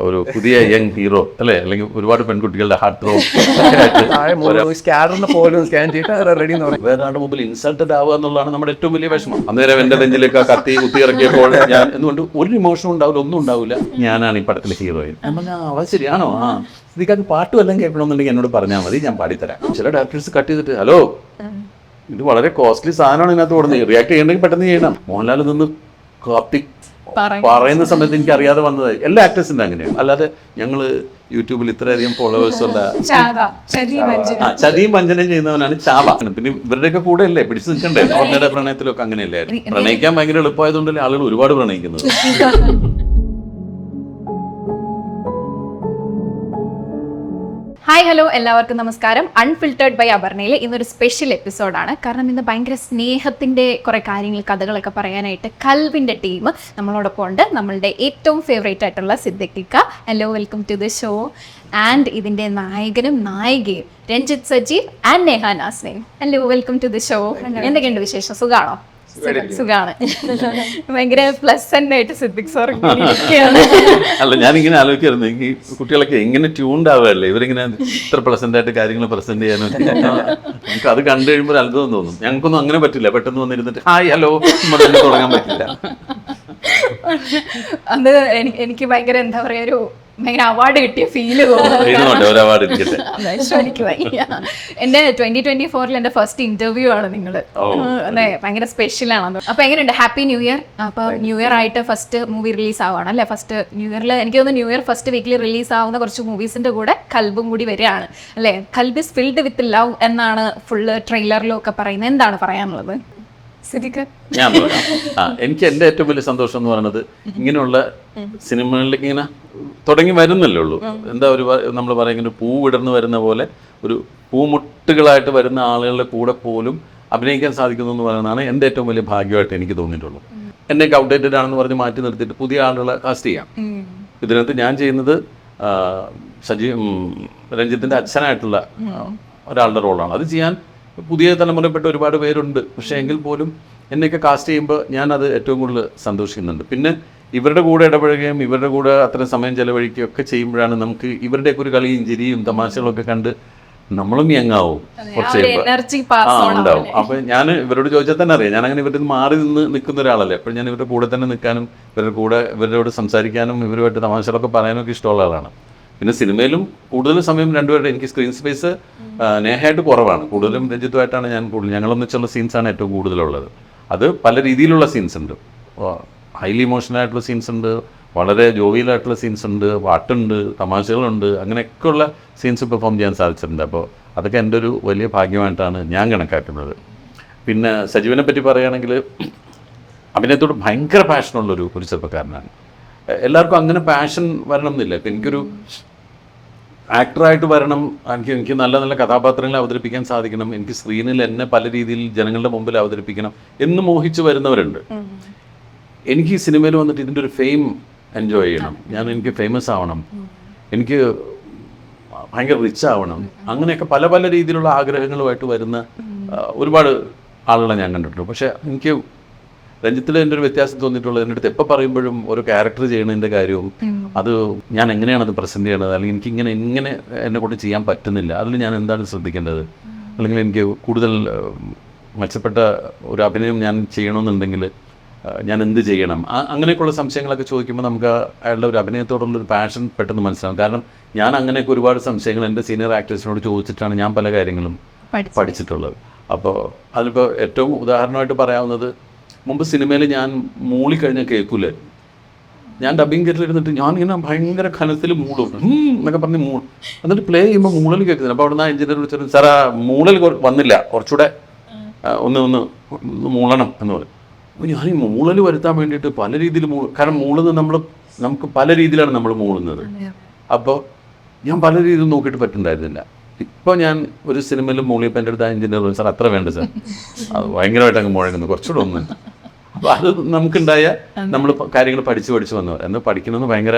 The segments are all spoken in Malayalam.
ഒരു പുതിയ യങ് ഹീറോ അല്ലേ, അല്ലെങ്കിൽ ഒരുപാട് പെൺകുട്ടികളുടെ ഹാർട്ട് ത്രോ സ്കാനറിന് പോലും സ്കാൻ ചെയ്തിട്ട് റെഡി എന്ന് പറയും. വേറെ മുമ്പിൽ ഇൻസൾട്ടഡ് ആവുക എന്നുള്ളതാണ് നമ്മുടെ ഏറ്റവും വലിയ വിഷമം. അന്നേരം എന്റെ നെഞ്ചിലേക്ക് ആ കത്തി കുത്തിയിറക്കിയപ്പോൾ ഞാൻ എന്തുകൊണ്ട് ഒരു ഇമോഷനും ഉണ്ടാവില്ല, ഒന്നും ഉണ്ടാവില്ല. ഞാനാണ് ഈ പടത്തിലെ ഹീറോയിൻ. ഞാൻ പറഞ്ഞാൽ അത് ശരിയാണോ? ഇതിക്കാർക്ക് പാട്ട് വല്ലതും കേൾക്കണമെന്നുണ്ടെങ്കിൽ എന്നോട് പറഞ്ഞാൽ മതി, ഞാൻ പാടിത്തരാം. ചില ഡയറക്ടേഴ്സ് കട്ട് ചെയ്തിട്ട് ഹലോ ഇത് വളരെ കോസ്റ്റ്ലി സാധനമാണ് ഇതിനകത്ത് കൊടുക്കുന്നത്, റിയാക്ട് ചെയ്യണമെങ്കിൽ പെട്ടെന്ന് ചെയ്യണം. മോഹൻലാൽ നിന്ന് കത്തി പറയുന്ന സമയത്ത് എനിക്ക് അറിയാതെ വന്നതായി. എല്ലാ ആക്ടേഴ്സിന്റെ അങ്ങനെയാണ്. അല്ലാതെ ഞങ്ങള് യൂട്യൂബിൽ ഇത്രയധികം ഫോളോവേഴ്സ് ഉള്ള ചതിയും വഞ്ചനയും ചെയ്യുന്നവനാണ് ചാവ. പിന്നെ ഇവരുടെയൊക്കെ കൂടെ അല്ലേ പിടിച്ചു നിൽക്കണ്ടേ? അവരുടെ പ്രണയത്തിലൊക്കെ അങ്ങനെയല്ലേ? പ്രണയിക്കാൻ ഭയങ്കര എളുപ്പമായതുകൊണ്ടല്ലേ ആളുകൾ ഒരുപാട് പ്രണയിക്കുന്നത്. ഹായ് ഹലോ, എല്ലാവർക്കും നമസ്കാരം. അൺഫിൽറ്റേർഡ് ബൈ അപർണയിൽ ഇന്നൊരു സ്പെഷ്യൽ എപ്പിസോഡാണ്. കാരണം ഇന്ന് ഭയങ്കര സ്നേഹത്തിൻ്റെ കുറേ കാര്യങ്ങൾ, കഥകളൊക്കെ പറയാനായിട്ട് കൽബിൻ്റെ ടീം നമ്മളോടൊപ്പം ഉണ്ട്. നമ്മളുടെ ഏറ്റവും ഫേവറേറ്റ് ആയിട്ടുള്ള സിദ്ദിഖിക്ക. Hello, welcome to the show. And ഇതിൻ്റെ നായകനും നായികയും Ranjith Sajeev and Neha Nasneem. Hello, welcome to the show. എന്തൊക്കെയുണ്ട് വിശേഷം? സുഖാണോ? സുഖാണ്. ഭയങ്കര പ്ലസന്റ് ആയിട്ട് സിദ്ദിഖ് സാർ അല്ല, ഞാനിങ്ങനെ ആലോചിക്കായിരുന്നു, ഈ കുട്ടികളൊക്കെ എങ്ങനെ ട്യൂൺഡ് ആവുകയല്ലേ ഇവരിങ്ങനെ ഇത്ര പ്ലസന്റ് ആയിട്ട് കാര്യങ്ങൾ പ്രസന്റ് ചെയ്യാനൊക്കെ. നമുക്ക് അത് കണ്ടു കഴിയുമ്പോൾ അത്ഭുതം തോന്നും. ഞങ്ങൾക്കൊന്നും അങ്ങനെ പറ്റില്ല. പെട്ടെന്ന് വന്നിരുന്നിട്ട് ഹായ് ഹലോ തുടങ്ങാൻ പറ്റില്ല. അത് എനിക്ക് ഭയങ്കര എന്താ പറയാ, ഒരു ഭയങ്കര അവാർഡ് കിട്ടിയ ഫീല് തോന്നുന്നു. എന്റെ 2024 എന്റെ ഫസ്റ്റ് ഇന്റർവ്യൂ ആണ് നിങ്ങള്. അതെ, ഭയങ്കര സ്പെഷ്യൽ ആണ്. അപ്പൊ എങ്ങനെയുണ്ട്? Happy new year. അപ്പൊ ന്യൂ ഇയർ ആയിട്ട് ഫസ്റ്റ് മൂവി റിലീസ് ആവുകയാണ് അല്ലെ? ഫസ്റ്റ് ന്യൂ ഇയറിൽ എനിക്ക് തോന്നുന്നു ന്യൂ ഇയർ ഫസ്റ്റ് വീക്കിൽ റിലീസ് ആവുന്ന കുറച്ച് മൂവീസിന്റെ കൂടെ കൽബും കൂടി വരികയാണ് അല്ലെ? കൽബ് ഇസ് ഫിൽഡ് വിത്ത് ലവ് എന്നാണ് ഫുള്ള് ട്രെയിലറിലും ഒക്കെ പറയുന്നത്. എന്താണ് പറയാനുള്ളത്? ഞാൻ പറയാം. എനിക്ക് എൻ്റെ ഏറ്റവും വലിയ സന്തോഷം എന്ന് പറയുന്നത് ഇങ്ങനെയുള്ള സിനിമകളിലേക്ക് ഇങ്ങനെ തുടങ്ങി വരുന്നല്ലേ ഉള്ളൂ. എന്താ ഒരു നമ്മൾ പറയുന്ന പൂ വിടർന്ന് വരുന്ന പോലെ ഒരു പൂമുട്ടുകളായിട്ട് വരുന്ന ആളുകളുടെ കൂടെ പോലും അഭിനയിക്കാൻ സാധിക്കുന്നു എന്ന് പറയുന്നതാണ് എൻ്റെ ഏറ്റവും വലിയ ഭാഗ്യമായിട്ട് എനിക്ക് തോന്നിയിട്ടുള്ളൂ. എന്നെയൊക്കെ ഔട്ട്ഡേറ്റഡ് ആണെന്ന് പറഞ്ഞ് മാറ്റി നിർത്തിയിട്ട് പുതിയ ആളുകളെ കാസ്റ്റ് ചെയ്യാം. ഇതിനകത്ത് ഞാൻ ചെയ്യുന്നത് രഞ്ജിത്തിൻ്റെ അച്ഛനായിട്ടുള്ള ഒരാളുടെ റോളാണ്. അത് ചെയ്യാൻ പുതിയ തലമുറയിൽപ്പെട്ട ഒരുപാട് പേരുണ്ട്. പക്ഷേ എങ്കിൽ പോലും എന്നെയൊക്കെ കാസ്റ്റ് ചെയ്യുമ്പോൾ ഞാനത് ഏറ്റവും കൂടുതൽ സന്തോഷിക്കുന്നുണ്ട്. പിന്നെ ഇവരുടെ കൂടെ ഇടപഴകുകയും ഇവരുടെ കൂടെ അത്രയും സമയം ചെലവഴിക്കുകയും ഒക്കെ ചെയ്യുമ്പോഴാണ് നമുക്ക് ഇവരുടെയൊക്കെ ഒരു കളിയും ചിരിയും തമാശകളൊക്കെ കണ്ട് നമ്മളും യങ്ങാവും കുറച്ച് ഉണ്ടാവും. അപ്പം ഞാൻ ഇവരോട് ചോദിച്ചാൽ തന്നെ അറിയാം, ഞാൻ അങ്ങനെ ഇവരുടെ മാറി നിന്ന് നിൽക്കുന്ന ഒരാളല്ലേ. അപ്പോൾ ഞാൻ ഇവരുടെ കൂടെ തന്നെ നിൽക്കാനും ഇവരുടെ കൂടെ ഇവരോട് സംസാരിക്കാനും ഇവരുമായിട്ട് തമാശകളൊക്കെ പറയാനും ഒക്കെ ഇഷ്ടമുള്ള ആളാണ്. പിന്നെ സിനിമയിലും കൂടുതൽ സമയം രണ്ടുപേരുടെ എനിക്ക് സ്ക്രീൻ സ്പേസ് നേഹയായിട്ട് കുറവാണ്. കൂടുതലും രഞ്ജിത്തുമായിട്ടാണ് ഞാൻ കൂടുതൽ, ഞങ്ങളൊന്നിച്ചുള്ള സീൻസാണ് ഏറ്റവും കൂടുതലുള്ളത്. അത് പല രീതിയിലുള്ള സീൻസ് ഉണ്ട്. ഹൈലി ഇമോഷണൽ ആയിട്ടുള്ള സീൻസ് ഉണ്ട്, വളരെ ജോവിയലായിട്ടുള്ള സീൻസ് ഉണ്ട്, പാട്ടുണ്ട്, തമാശകളുണ്ട്, അങ്ങനെയൊക്കെയുള്ള സീൻസ് പെർഫോം ചെയ്യാൻ സാധിച്ചിട്ടുണ്ട്. അപ്പോൾ അതൊക്കെ എൻ്റെ ഒരു വലിയ ഭാഗ്യമായിട്ടാണ് ഞാൻ കണക്കാക്കുന്നത്. പിന്നെ സജീവനെ പറ്റി പറയുകയാണെങ്കിൽ അഭിനയത്തോട് ഭയങ്കര പാഷനുള്ളൊരു ചെറുപ്പക്കാരനാണ്. എല്ലാവർക്കും അങ്ങനെ പാഷൻ വരണം എന്നില്ല. ഇപ്പം എനിക്കൊരു ആക്ടറായിട്ട് വരണം, എനിക്ക് നല്ല നല്ല കഥാപാത്രങ്ങളെ അവതരിപ്പിക്കാൻ സാധിക്കണം, എനിക്ക് സ്ക്രീനിൽ എന്നെ പല രീതിയിൽ ജനങ്ങളുടെ മുമ്പിൽ അവതരിപ്പിക്കണം എന്ന് മോഹിച്ച് വരുന്നവരുണ്ട്. എനിക്ക് ഈ സിനിമയിൽ വന്നിട്ട് ഇതിൻ്റെ ഒരു ഫെയിം എൻജോയ് ചെയ്യണം, എനിക്ക് ഫേമസ് ആവണം, എനിക്ക് ഭയങ്കര റിച്ച് ആവണം, അങ്ങനെയൊക്കെ പല പല രീതിയിലുള്ള ആഗ്രഹങ്ങളുമായിട്ട് വരുന്ന ഒരുപാട് ആളുകളെ ഞാൻ കണ്ടിട്ടുണ്ട്. പക്ഷേ എനിക്ക് രഞ്ജിത്തിൽ എൻ്റെ ഒരു വ്യത്യാസം തോന്നിയിട്ടുള്ളത്, എൻ്റെ അടുത്ത് എപ്പോൾ പറയുമ്പോഴും ഒരു ക്യാരക്ടർ ചെയ്യണതിൻ്റെ കാര്യവും അത് ഞാൻ എങ്ങനെയാണത് പ്രസൻറ്റ് ചെയ്യണത്, അല്ലെങ്കിൽ എനിക്ക് ഇങ്ങനെ എന്നെ കൊണ്ട് ചെയ്യാൻ പറ്റുന്നില്ല, അതിൽ ഞാൻ എന്താണ് ശ്രദ്ധിക്കേണ്ടത്, അല്ലെങ്കിൽ എനിക്ക് കൂടുതൽ മെച്ചപ്പെട്ട ഒരു അഭിനയം ഞാൻ ചെയ്യണമെന്നുണ്ടെങ്കിൽ ഞാൻ എന്ത് ചെയ്യണം, അങ്ങനെയൊക്കെയുള്ള സംശയങ്ങളൊക്കെ ചോദിക്കുമ്പോൾ നമുക്ക് അയാളുടെ ഒരു അഭിനയത്തോടുള്ളൊരു പാഷൻ പെട്ടെന്ന് മനസ്സിലാവും. കാരണം ഞാൻ അങ്ങനെയൊക്കെ ഒരുപാട് സംശയങ്ങൾ എൻ്റെ സീനിയർ ആക്ടേഴ്സിനോട് ചോദിച്ചിട്ടാണ് ഞാൻ പല കാര്യങ്ങളും പഠിച്ചിട്ടുള്ളത്. അപ്പോൾ അതിലിപ്പോൾ ഏറ്റവും ഉദാഹരണമായിട്ട് പറയാവുന്നത്, മുമ്പ് സിനിമയിൽ ഞാൻ മൂളിക്കഴിഞ്ഞാൽ കേൾക്കൂലായിരുന്നു. ഞാൻ ഡബിങ് കേട്ടിലിരുന്നിട്ട് ഞാനിങ്ങനെ ഭയങ്കര ഖനത്തിൽ മൂളും എന്നൊക്കെ പറഞ്ഞ് എന്നിട്ട് പ്ലേ ചെയ്യുമ്പോൾ മൂളൽ കേൾക്കുന്നില്ല. അപ്പോൾ അവിടെ നിന്ന് എഞ്ചിനീയർ വിളിച്ചിട്ട് സാർ ആ മൂളൽ വന്നില്ല, കുറച്ചുകൂടെ ഒന്ന് മൂളണം എന്ന് പറയും. അപ്പോൾ ഞാൻ ഈ മൂളൽ വരുത്താൻ വേണ്ടിയിട്ട് പല രീതിയിൽ കാരണം മൂളുന്നത് നമുക്ക് പല രീതിയിലാണ് നമ്മൾ മൂളുന്നത്. അപ്പോൾ ഞാൻ പല രീതിയിൽ നോക്കിയിട്ട് പറ്റുന്നുണ്ടായിരുന്നില്ല. ഇപ്പോൾ ഞാൻ ഒരു സിനിമയിൽ മൂളിയപ്പോൾ എൻ്റെ അടുത്ത് എഞ്ചിനീയർ സാർ അത്ര വേണ്ട സാർ, അത് ഭയങ്കരമായിട്ട് അങ്ങ് മുഴങ്ങുന്നു, കുറച്ചുകൂടെ ഒന്ന്. അപ്പോൾ അത് നമുക്കുണ്ടായ നമ്മൾ കാര്യങ്ങൾ പഠിച്ച് വന്നവർ. എന്ന് പഠിക്കണമെന്ന് ഭയങ്കര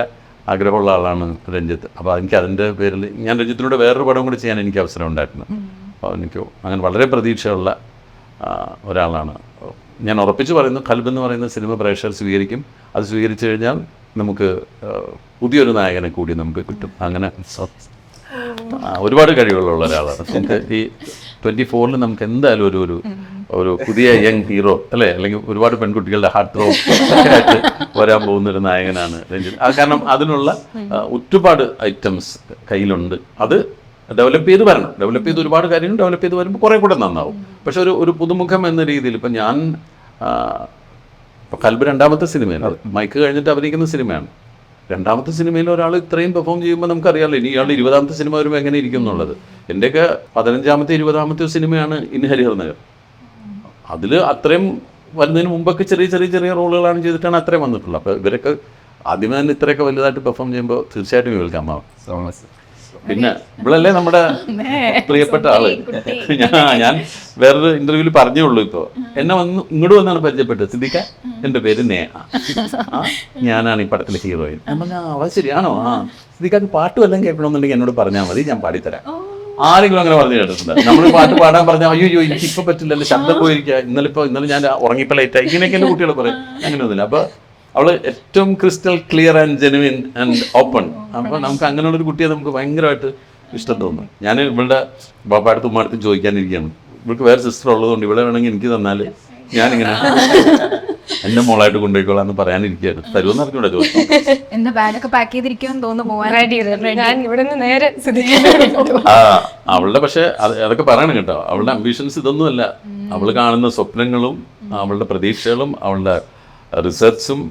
ആഗ്രഹമുള്ള ആളാണ് രഞ്ജിത്ത്. അപ്പോൾ എനിക്ക് അതിൻ്റെ പേരിൽ ഞാൻ രഞ്ജിത്തിനോട് വേറൊരു പടം കൂടി ചെയ്യാൻ എനിക്ക് അവസരം ഉണ്ടായിരുന്നു. അപ്പോൾ എനിക്ക് അങ്ങനെ വളരെ പ്രതീക്ഷയുള്ള ഒരാളാണ്. ഞാൻ ഉറപ്പിച്ച് പറയുന്നു, കൽബ് എന്ന് പറയുന്ന സിനിമ പ്രേക്ഷകർ സ്വീകരിക്കും. അത് സ്വീകരിച്ചു കഴിഞ്ഞാൽ നമുക്ക് പുതിയൊരു നായകനെ കൂടി നമുക്ക് കിട്ടും. അങ്ങനെ ഒരുപാട് കഴിവുകളുള്ള ഒരാളാണ്. നമുക്ക് ഈ 24-ൽ നമുക്ക് എന്തായാലും ഒരു പുതിയ യങ് ഹീറോ അല്ലേ, അല്ലെങ്കിൽ ഒരുപാട് പെൺകുട്ടികളുടെ ഹാർട്ട് ത്രോ ആയിട്ട് വരാൻ പോകുന്ന ഒരു നായകനാണ് രഞ്ജിത്ത്. കാരണം അതിനുള്ള ഒരുപാട് ഐറ്റംസ് കയ്യിലുണ്ട്. അത് ഡെവലപ്പ് ചെയ്ത് വരണം. ഡെവലപ്പ് ചെയ്ത് ഒരുപാട് കാര്യങ്ങൾ ഡെവലപ്പ് ചെയ്ത് വരുമ്പോൾ കുറേ കൂടെ നന്നാവും. പക്ഷെ ഒരു പുതുമുഖം എന്ന രീതിയിൽ ഇപ്പം ഞാൻ ഇപ്പോൾ കൽബ് 2ാമത്തെ സിനിമയാണ്, മൈക്ക് കഴിഞ്ഞിട്ട് അഭിനയിക്കുന്ന സിനിമയാണ്. 2ാമത്തെ സിനിമയിൽ ഒരാൾ ഇത്രയും പെർഫോം ചെയ്യുമ്പോൾ നമുക്കറിയാമല്ലോ ഇനി ഇയാൾ 20ാമത്തെ സിനിമ വരുമ്പോൾ എങ്ങനെ ഇരിക്കും എന്നുള്ളത്. എൻ്റെയൊക്കെ 15ാമത്തെ 20ാമത്തെ സിനിമയാണ് ഇൻ ഹരിഹർ നഗർ. അതിൽ അത്രയും വരുന്നതിന് മുമ്പൊക്കെ ചെറിയ റോളുകളാണ് ചെയ്തിട്ടാണ് അത്രയും വന്നിട്ടുള്ളത്. അപ്പോൾ ഇവരൊക്കെ ആദ്യമേ തന്നെ ഇത്രയൊക്കെ വലുതായിട്ട് പെർഫോം ചെയ്യുമ്പോൾ തീർച്ചയായിട്ടും കേൾക്കാം. പിന്നെ ഇവളല്ലേ നമ്മുടെ പ്രിയപ്പെട്ട ആള്. ഞാൻ വേറൊരു ഇന്റർവ്യൂവിൽ പറഞ്ഞുള്ളൂ, ഇപ്പോൾ എന്നെ ഇങ്ങോട്ട് വന്നാണ് പരിചയപ്പെട്ടത്. സിദ്ദിഖ, എൻ്റെ പേര് നേഹ, ഞാനാണ് ഈ പടത്തിലെ ഹീറോയിൻ. ഞാൻ പറഞ്ഞ അവ ശരിയാണോ? സിദ്ദിഖക്ക് പാട്ട് വല്ലതും കേൾക്കണമെന്നുണ്ടെങ്കിൽ എന്നോട് പറഞ്ഞാൽ മതി, ഞാൻ പാടിത്തരാം. ആരെങ്കിലും അങ്ങനെ പറഞ്ഞു കേട്ടിട്ടുണ്ട്? നമ്മൾ പാട്ട് പാടാൻ പറഞ്ഞാൽ അയ്യോ എനിക്ക് ഇപ്പൊ പറ്റില്ലല്ലോ, ശബ്ദം പോയിരിക്കുക, ഇന്നലെ ഞാൻ ഉറങ്ങിപ്പോ ലേറ്റായി, ഇങ്ങനെയൊക്കെ എൻ്റെ കുട്ടികൾ പറയും. അങ്ങനെയൊന്നുമില്ല. അപ്പൊ അവള് ഏറ്റവും crystal clear and genuine and open. അപ്പോൾ നമുക്ക് അങ്ങനെയുള്ളൊരു കുട്ടിയെ നമുക്ക് ഭയങ്കരമായിട്ട് ഇഷ്ടം തോന്നും. ഞാൻ ഇവളുടെ ബാപ്പാടുത്തും ഉമ്മാടുത്തും ചോദിക്കാനിരിക്കുകയാണ്. ഇവൾക്ക് വേറെ സിസ്റ്റർ ഉള്ളതുകൊണ്ട് ഇവിടെ വേണമെങ്കിൽ എനിക്ക് തന്നാൽ ഞാനിങ്ങനെ എന്റെ മോളായിട്ട് കൊണ്ടുപോയിക്കോളാം എന്ന് പറയാനിരിക്കുകയാണ്. തരുമെന്ന് അറിഞ്ഞൂടെ ചോദിച്ചു. എന്താ ബാഗൊക്കെ പാക്ക് ചെയ്തിരിക്കുമെന്ന് തോന്നുന്നു പോവാൻ. ഞാൻ ഇവിടെ നിന്ന് നേരെ അവളുടെ പക്ഷെ അതൊക്കെ പറയണം കേട്ടോ. അവളുടെ അംബിഷൻസ് ഇതൊന്നുമല്ല. അവള് കാണുന്ന സ്വപ്നങ്ങളും അവളുടെ പ്രതീക്ഷകളും അവളുടെ റിസർച്ചും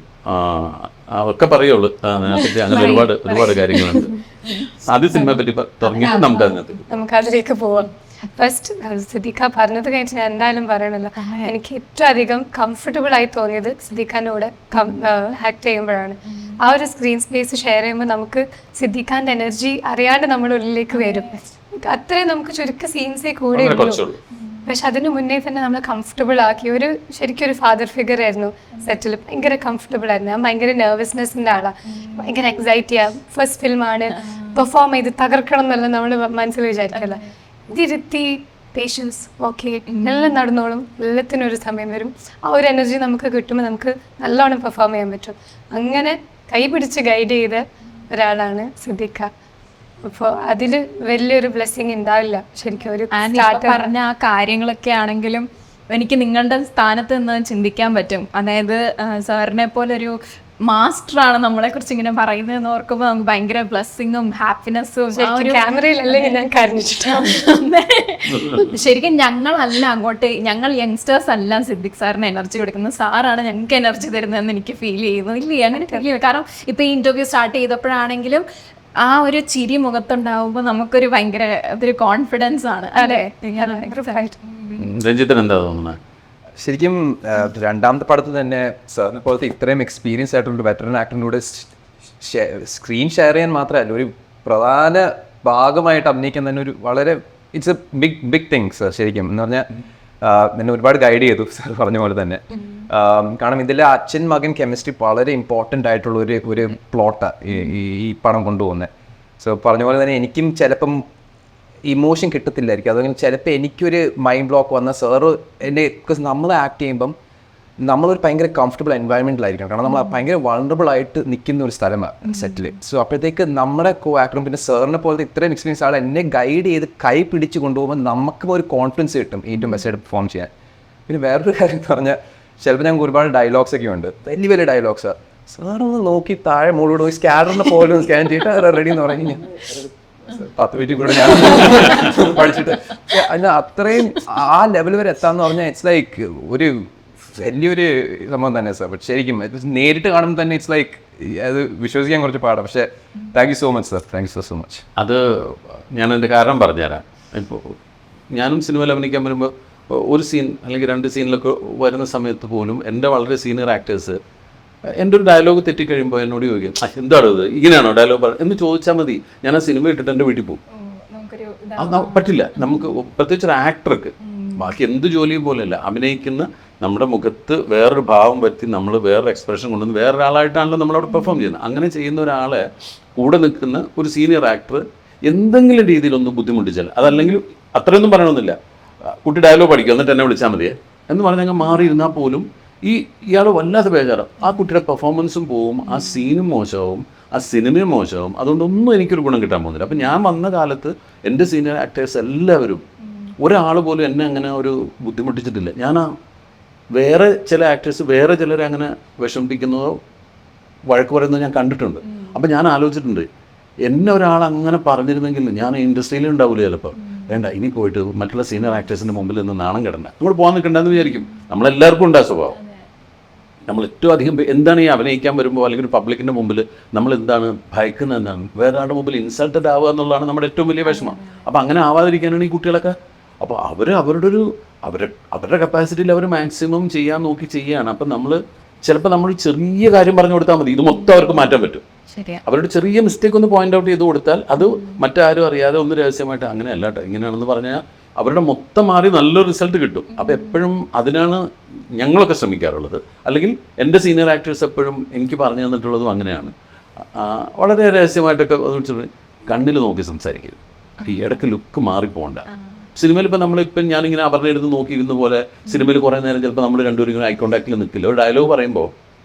ഒക്കെ പറയുള്ളൂ. അതിനെപ്പറ്റി അങ്ങനെ ഒരുപാട് കാര്യങ്ങളുണ്ട്. ആദ്യ സിനിമയെ പറ്റി തുടങ്ങിയിട്ട് നമുക്കതിലേക്ക് പോവാം. ഫസ്റ്റ് സിദ്ദിഖ പറഞ്ഞത് കഴിഞ്ഞിട്ട് ഞാൻ എന്തായാലും പറയണല്ലോ, എനിക്ക് ഏറ്റവും അധികം കംഫർട്ടബിൾ ആയി തോന്നിയത് സിദ്ദിഖാൻ്റെ ആക്ട് ചെയ്യുമ്പോഴാണ്. ആ ഒരു സ്ക്രീൻ സ്പേസ് ഷെയർ ചെയ്യുമ്പോൾ നമുക്ക് സിദ്ദിഖാൻ്റെ എനർജി അറിയാണ്ട് നമ്മുടെ ഉള്ളിലേക്ക് വരും. അത്രയും നമുക്ക് ചുരുക്ക സീൻസേ കൂടെ ഉള്ളൂ. പക്ഷെ അതിന് മുന്നേ തന്നെ നമ്മൾ കംഫർട്ടബിൾ ആക്കി ശരിക്കും ഒരു ഫാദർ ഫിഗർ ആയിരുന്നു സെറ്റിൽ. ഭയങ്കര കംഫർട്ടബിൾ ആയിരുന്നു. ഞാൻ ഭയങ്കര നെർവസ്നെസ്സിൻ്റെ ആളാണ്, ഭയങ്കര എക്സൈറ്റ് ചെയ്യാം. ഫസ്റ്റ് ഫിലിമാണ്, പെർഫോം ചെയ്ത് തകർക്കണം എന്നല്ല നമ്മൾ മനസ്സിൽ വിചാരിക്കല്ല. ഇതിരുത്തി പേഷ്യൻസ്, ഓക്കെ എല്ലാം നടന്നോളും, എല്ലാത്തിനും ഒരു സമയം വരും. ആ ഒരു എനർജി നമുക്ക് കിട്ടുമ്പോൾ നമുക്ക് നല്ലോണം പെർഫോം ചെയ്യാൻ പറ്റും. അങ്ങനെ കൈ പിടിച്ച് ഗൈഡ് ചെയ്ത ഒരാളാണ് സിദ്ദിഖ. അപ്പോൾ അതിൽ വലിയൊരു ബ്ലെസ്സിങ് ഉണ്ടാവില്ല ശരിക്കും. ഒരു പറഞ്ഞ ആ കാര്യങ്ങളൊക്കെ ആണെങ്കിലും എനിക്ക് നിങ്ങളുടെ സ്ഥാനത്ത് നിന്ന് ചിന്തിക്കാൻ പറ്റും. അതായത് സാറിനെ പോലെ ഒരു മാസ്റ്ററാണ് നമ്മളെ കുറിച്ച് ഇങ്ങനെ പറയുന്നതെന്ന് ഓർക്കുമ്പോൾ നമുക്ക് ഭയങ്കര ബ്ലെസ്സിങ്ങും ഹാപ്പിനെസ്സും. ക്യാമറയിലല്ലേ ഞാൻ കരഞ്ഞിട്ടാണ്. ശരിക്കും ഞങ്ങൾ യങ്സ്റ്റേഴ്സ് അല്ല സിദ്ദിഖ് സാറിന് എനർജി കൊടുക്കുന്നത്, സാറാണ് ഞങ്ങൾക്ക് എനർജി തരുന്നതെന്ന് എനിക്ക് ഫീൽ ചെയ്യുന്നു. ഇല്ലേ? അങ്ങനെ ഫീൽ ചെയ്യുന്നു. കാരണം ഇപ്പൊ ഈ ഇന്റർവ്യൂ സ്റ്റാർട്ട് ചെയ്തപ്പോഴാണെങ്കിലും ആ ഒരു ചിരി മുഖത്തുണ്ടാവുമ്പോൾ നമുക്കൊരു ഭയങ്കര അതൊരു കോൺഫിഡൻസ് ആണ് അല്ലേ? രഞ്ജിത്തിന് എന്താ തോന്നുന്നത്? ശരിക്കും 2ാമത്തെ പടത്തിൽ തന്നെ സാറിനെ പോലത്തെ ഇത്രയും എക്സ്പീരിയൻസ് ആയിട്ടുള്ള വെറ്ററൻ ആക്ടറിനൂടെ സ്ക്രീൻ ഷെയർ ചെയ്യാൻ മാത്രമല്ല, ഒരു പ്രധാന ഭാഗമായിട്ട് അഭിനയിക്കാൻ തന്നെ ഒരു വളരെ it's a big thing sir. ശരിക്കും എന്ന് പറഞ്ഞാൽ എന്നെ ഒരുപാട് ഗൈഡ് ചെയ്തു സാർ പറഞ്ഞ പോലെ തന്നെ. കാരണം ഇതിലെ അച്ഛൻ മകൻ കെമിസ്ട്രി വളരെ ഇമ്പോർട്ടൻ്റ് ആയിട്ടുള്ള ഒരു പ്ലോട്ടാണ് ഈ പടം കൊണ്ടുപോകുന്നത്. സോ പറഞ്ഞ പോലെ തന്നെ എനിക്കും ചിലപ്പം ഇമോഷൻ കിട്ടത്തില്ലായിരിക്കും. അതങ്ങനെ ചിലപ്പോൾ എനിക്കൊരു മൈൻഡ് ബ്ലോക്ക് വന്ന സാറ് എൻ്റെ, ബിക്കോസ് നമ്മൾ ആക്ട് ചെയ്യുമ്പം നമ്മളൊരു ഭയങ്കര കംഫർട്ടബിൾ എൻവയൺമെൻറ്റിലായിരിക്കണം. കാരണം നമ്മൾ ഭയങ്കര വൾണറബിൾ ആയിട്ട് നിൽക്കുന്ന ഒരു സ്ഥലമാണ് സെറ്റിൽ. സോ അപ്പോഴത്തേക്ക് നമ്മുടെ കോ ആക്ടറും പിന്നെ സാറിനെ പോലത്തെ ഇത്രയും എക്സ്പീരിയൻസ് ആൾ എന്നെ ഗൈഡ് ചെയ്ത് കൈ പിടിച്ച് കൊണ്ടുപോകുമ്പോൾ നമുക്കും ഒരു കോൺഫിഡൻസ് കിട്ടും ഏറ്റവും ബെസ്റ്റായിട്ട് പെർഫോം ചെയ്യാൻ. പിന്നെ വേറൊരു കാര്യം എന്ന് പറഞ്ഞാൽ ചിലപ്പോൾ ഞങ്ങൾക്ക് ഒരുപാട് ഡയലോഗ്സ് ഒക്കെ ഉണ്ട്, വലിയ വലിയ ഡയലോഗ്സാണ്. സാറൊന്ന് നോക്കി താഴെ മുകളിലൂടെ പോയി സ്കാനറിനെ പോലും സ്കാൻ ചെയ്തിട്ട് റെഡി എന്ന് പറഞ്ഞു 10 മിനിറ്റ് കൂടെ ഞാൻ പഠിച്ചിട്ട് അതിന് അത്രയും ആ ലെവൽ വരെ എത്താന്ന് പറഞ്ഞാൽ ഇറ്റ്സ് ലൈക്ക് ഒരു വലിയൊരു സംഭവം തന്നെ സാർ. പക്ഷെ ശരിക്കും നേരിട്ട് കാണുമ്പോൾ തന്നെ ഇറ്റ്സ് ലൈക്ക് അത് വിശ്വസിക്കാൻ കുറച്ച് പാടാം. പക്ഷേ thank you so much sir, thank you so much. അത് ഞാനതിൻ്റെ കാരണം പറഞ്ഞുതരാം. ഇപ്പോൾ ഞാനും സിനിമയിൽ അഭിനയിക്കാൻ വരുമ്പോൾ ഒരു സീൻ അല്ലെങ്കിൽ 2 സീനിലൊക്കെ വരുന്ന സമയത്ത് പോലും എൻ്റെ വളരെ സീനിയർ ആക്ടേഴ്സ് എൻ്റെ ഒരു ഡയലോഗ് തെറ്റിക്കഴിയുമ്പോൾ എന്നോട് ചോദിക്കും, എന്താണോ ഇത്, ഇങ്ങനെയാണോ ഡയലോഗ് എന്ന് ചോദിച്ചാൽ മതി. ഞാൻ ആ സിനിമ ഇട്ടിട്ട് എൻ്റെ വീട്ടിൽ പോകും. പറ്റില്ല നമുക്ക്, പ്രത്യേകിച്ച് ഒരു ആക്ടർക്ക്. ബാക്കി എന്ത് ജോലിയും പോലെയല്ല, അഭിനയിക്കുന്ന നമ്മുടെ മുഖത്ത് വേറൊരു ഭാവം വരുത്തി നമ്മൾ വേറൊരു എക്സ്പ്രഷൻ കൊണ്ടുവന്ന് വേറൊരാളായിട്ടാണല്ലോ നമ്മളവിടെ പെർഫോം ചെയ്യുന്നത്. അങ്ങനെ ചെയ്യുന്ന ഒരാളെ കൂടെ നിൽക്കുന്ന ഒരു സീനിയർ ആക്ടർ എന്തെങ്കിലും രീതിയിലൊന്ന് ബുദ്ധിമുട്ടിച്ചാൽ, അതല്ലെങ്കിൽ അത്രയൊന്നും പറയണമെന്നില്ല, കുട്ടി ഡയലോഗ് പഠിക്കും എന്നിട്ട് എന്നെ വിളിച്ചാൽ മതിയേ എന്ന് പറഞ്ഞ് അങ്ങ് മാറിയിരുന്നാൽ പോലും ഇയാൾ വല്ലാതെ ബേജാറ്. ആ കുട്ടിയുടെ പെർഫോമൻസും പോവും, ആ സീനും മോശമാവും, ആ സിനിമയും മോശമാവും. അതുകൊണ്ടൊന്നും എനിക്കൊരു ഗുണം കിട്ടാൻ പോകുന്നില്ല. അപ്പം ഞാൻ വന്ന കാലത്ത് എൻ്റെ സീനിയർ ആക്ടേഴ്സ് എല്ലാവരും, ഒരാൾ പോലും എന്നെ അങ്ങനെ ഒരു ബുദ്ധിമുട്ടിച്ചിട്ടില്ല. ഞാൻ വേറെ ചില ആക്ടേഴ്സ് വേറെ ചിലരെ അങ്ങനെ വിഷമിപ്പിക്കുന്നതോ വഴക്ക് പറയുന്നതോ ഞാൻ കണ്ടിട്ടുണ്ട്. അപ്പം ഞാൻ ആലോചിച്ചിട്ടുണ്ട്, എന്നെ ഒരാൾ അങ്ങനെ പറഞ്ഞിരുന്നെങ്കിൽ ഞാൻ ഇൻഡസ്ട്രിയിൽ ഉണ്ടാവില്ല ചിലപ്പോൾ. വേണ്ട, ഇനി പോയിട്ട് മറ്റുള്ള സീനിയർ ആക്ടേഴ്സിൻ്റെ മുമ്പിൽ നിന്ന് നാണം കിടണ്ട, നമ്മൾ പോകാൻ നിൽക്കണ്ടെന്ന് വിചാരിക്കും. നമ്മളെല്ലാവർക്കും ഉണ്ടാ സ്വഭാവം. നമ്മൾ ഏറ്റവും അധികം എന്താണ് ഈ അഭിനയിക്കാൻ വരുമ്പോൾ അല്ലെങ്കിൽ ഒരു പബ്ലിക്കിൻ്റെ മുമ്പിൽ നമ്മൾ എന്താണ് ഭയക്കുന്നത്, എന്താണ് വേറെ ആളുടെ മുമ്പിൽ ഇൻസൾട്ടഡ് ആവുക എന്നുള്ളതാണ് നമ്മുടെ ഏറ്റവും വലിയ വിഷമം. അപ്പോൾ അങ്ങനെ ആവാതിരിക്കാനാണ് ഈ കുട്ടികളൊക്കെ. അപ്പോൾ അവരുടെ കപ്പാസിറ്റിയിൽ അവർ മാക്സിമം ചെയ്യാൻ നോക്കി ചെയ്യുകയാണ്. അപ്പം ചിലപ്പോൾ നമ്മൾ ചെറിയ കാര്യം പറഞ്ഞു കൊടുത്താൽ മതി, ഇത് മൊത്തം അവർക്ക് മാറ്റാൻ പറ്റും. അവരുടെ ചെറിയ മിസ്റ്റേക്ക് ഒന്ന് പോയിന്റ് ഔട്ട് ചെയ്ത് കൊടുത്താൽ അത് മറ്റാരും അറിയാതെ ഒന്ന് രഹസ്യമായിട്ട് അങ്ങനെ അല്ല കേട്ടോ ഇങ്ങനെയാണെന്ന് പറഞ്ഞാൽ അവരുടെ മൊത്തം മാറി നല്ലൊരു റിസൾട്ട് കിട്ടും. അപ്പോൾ എപ്പോഴും അതിനാണ് ഞങ്ങളൊക്കെ ശ്രമിക്കാറുള്ളത്. അല്ലെങ്കിൽ എൻ്റെ സീനിയർ ആക്ടേഴ്സ് എപ്പോഴും എനിക്ക് പറഞ്ഞു തന്നിട്ടുള്ളതും അങ്ങനെയാണ്. വളരെ രഹസ്യമായിട്ടൊക്കെ കണ്ണിൽ നോക്കി സംസാരിക്കരുത്, ഈ ഇടയ്ക്ക് ലുക്ക് മാറിപ്പോണ്ട. സിനിമയിൽ ഇപ്പോൾ നമ്മളിപ്പം ഞാനിങ്ങനെ അവരുടെ അടുത്ത് നോക്കിയിരുന്ന പോലെ സിനിമയിൽ കുറേ നേരം ചിലപ്പോൾ നമ്മൾ രണ്ടുപേരും ഇങ്ങനെ ഐ കോണ്ടാക്റ്റിൽ നിൽക്കില്ല. ഒരു ഡയലോഗ് പറയുമ്പോൾ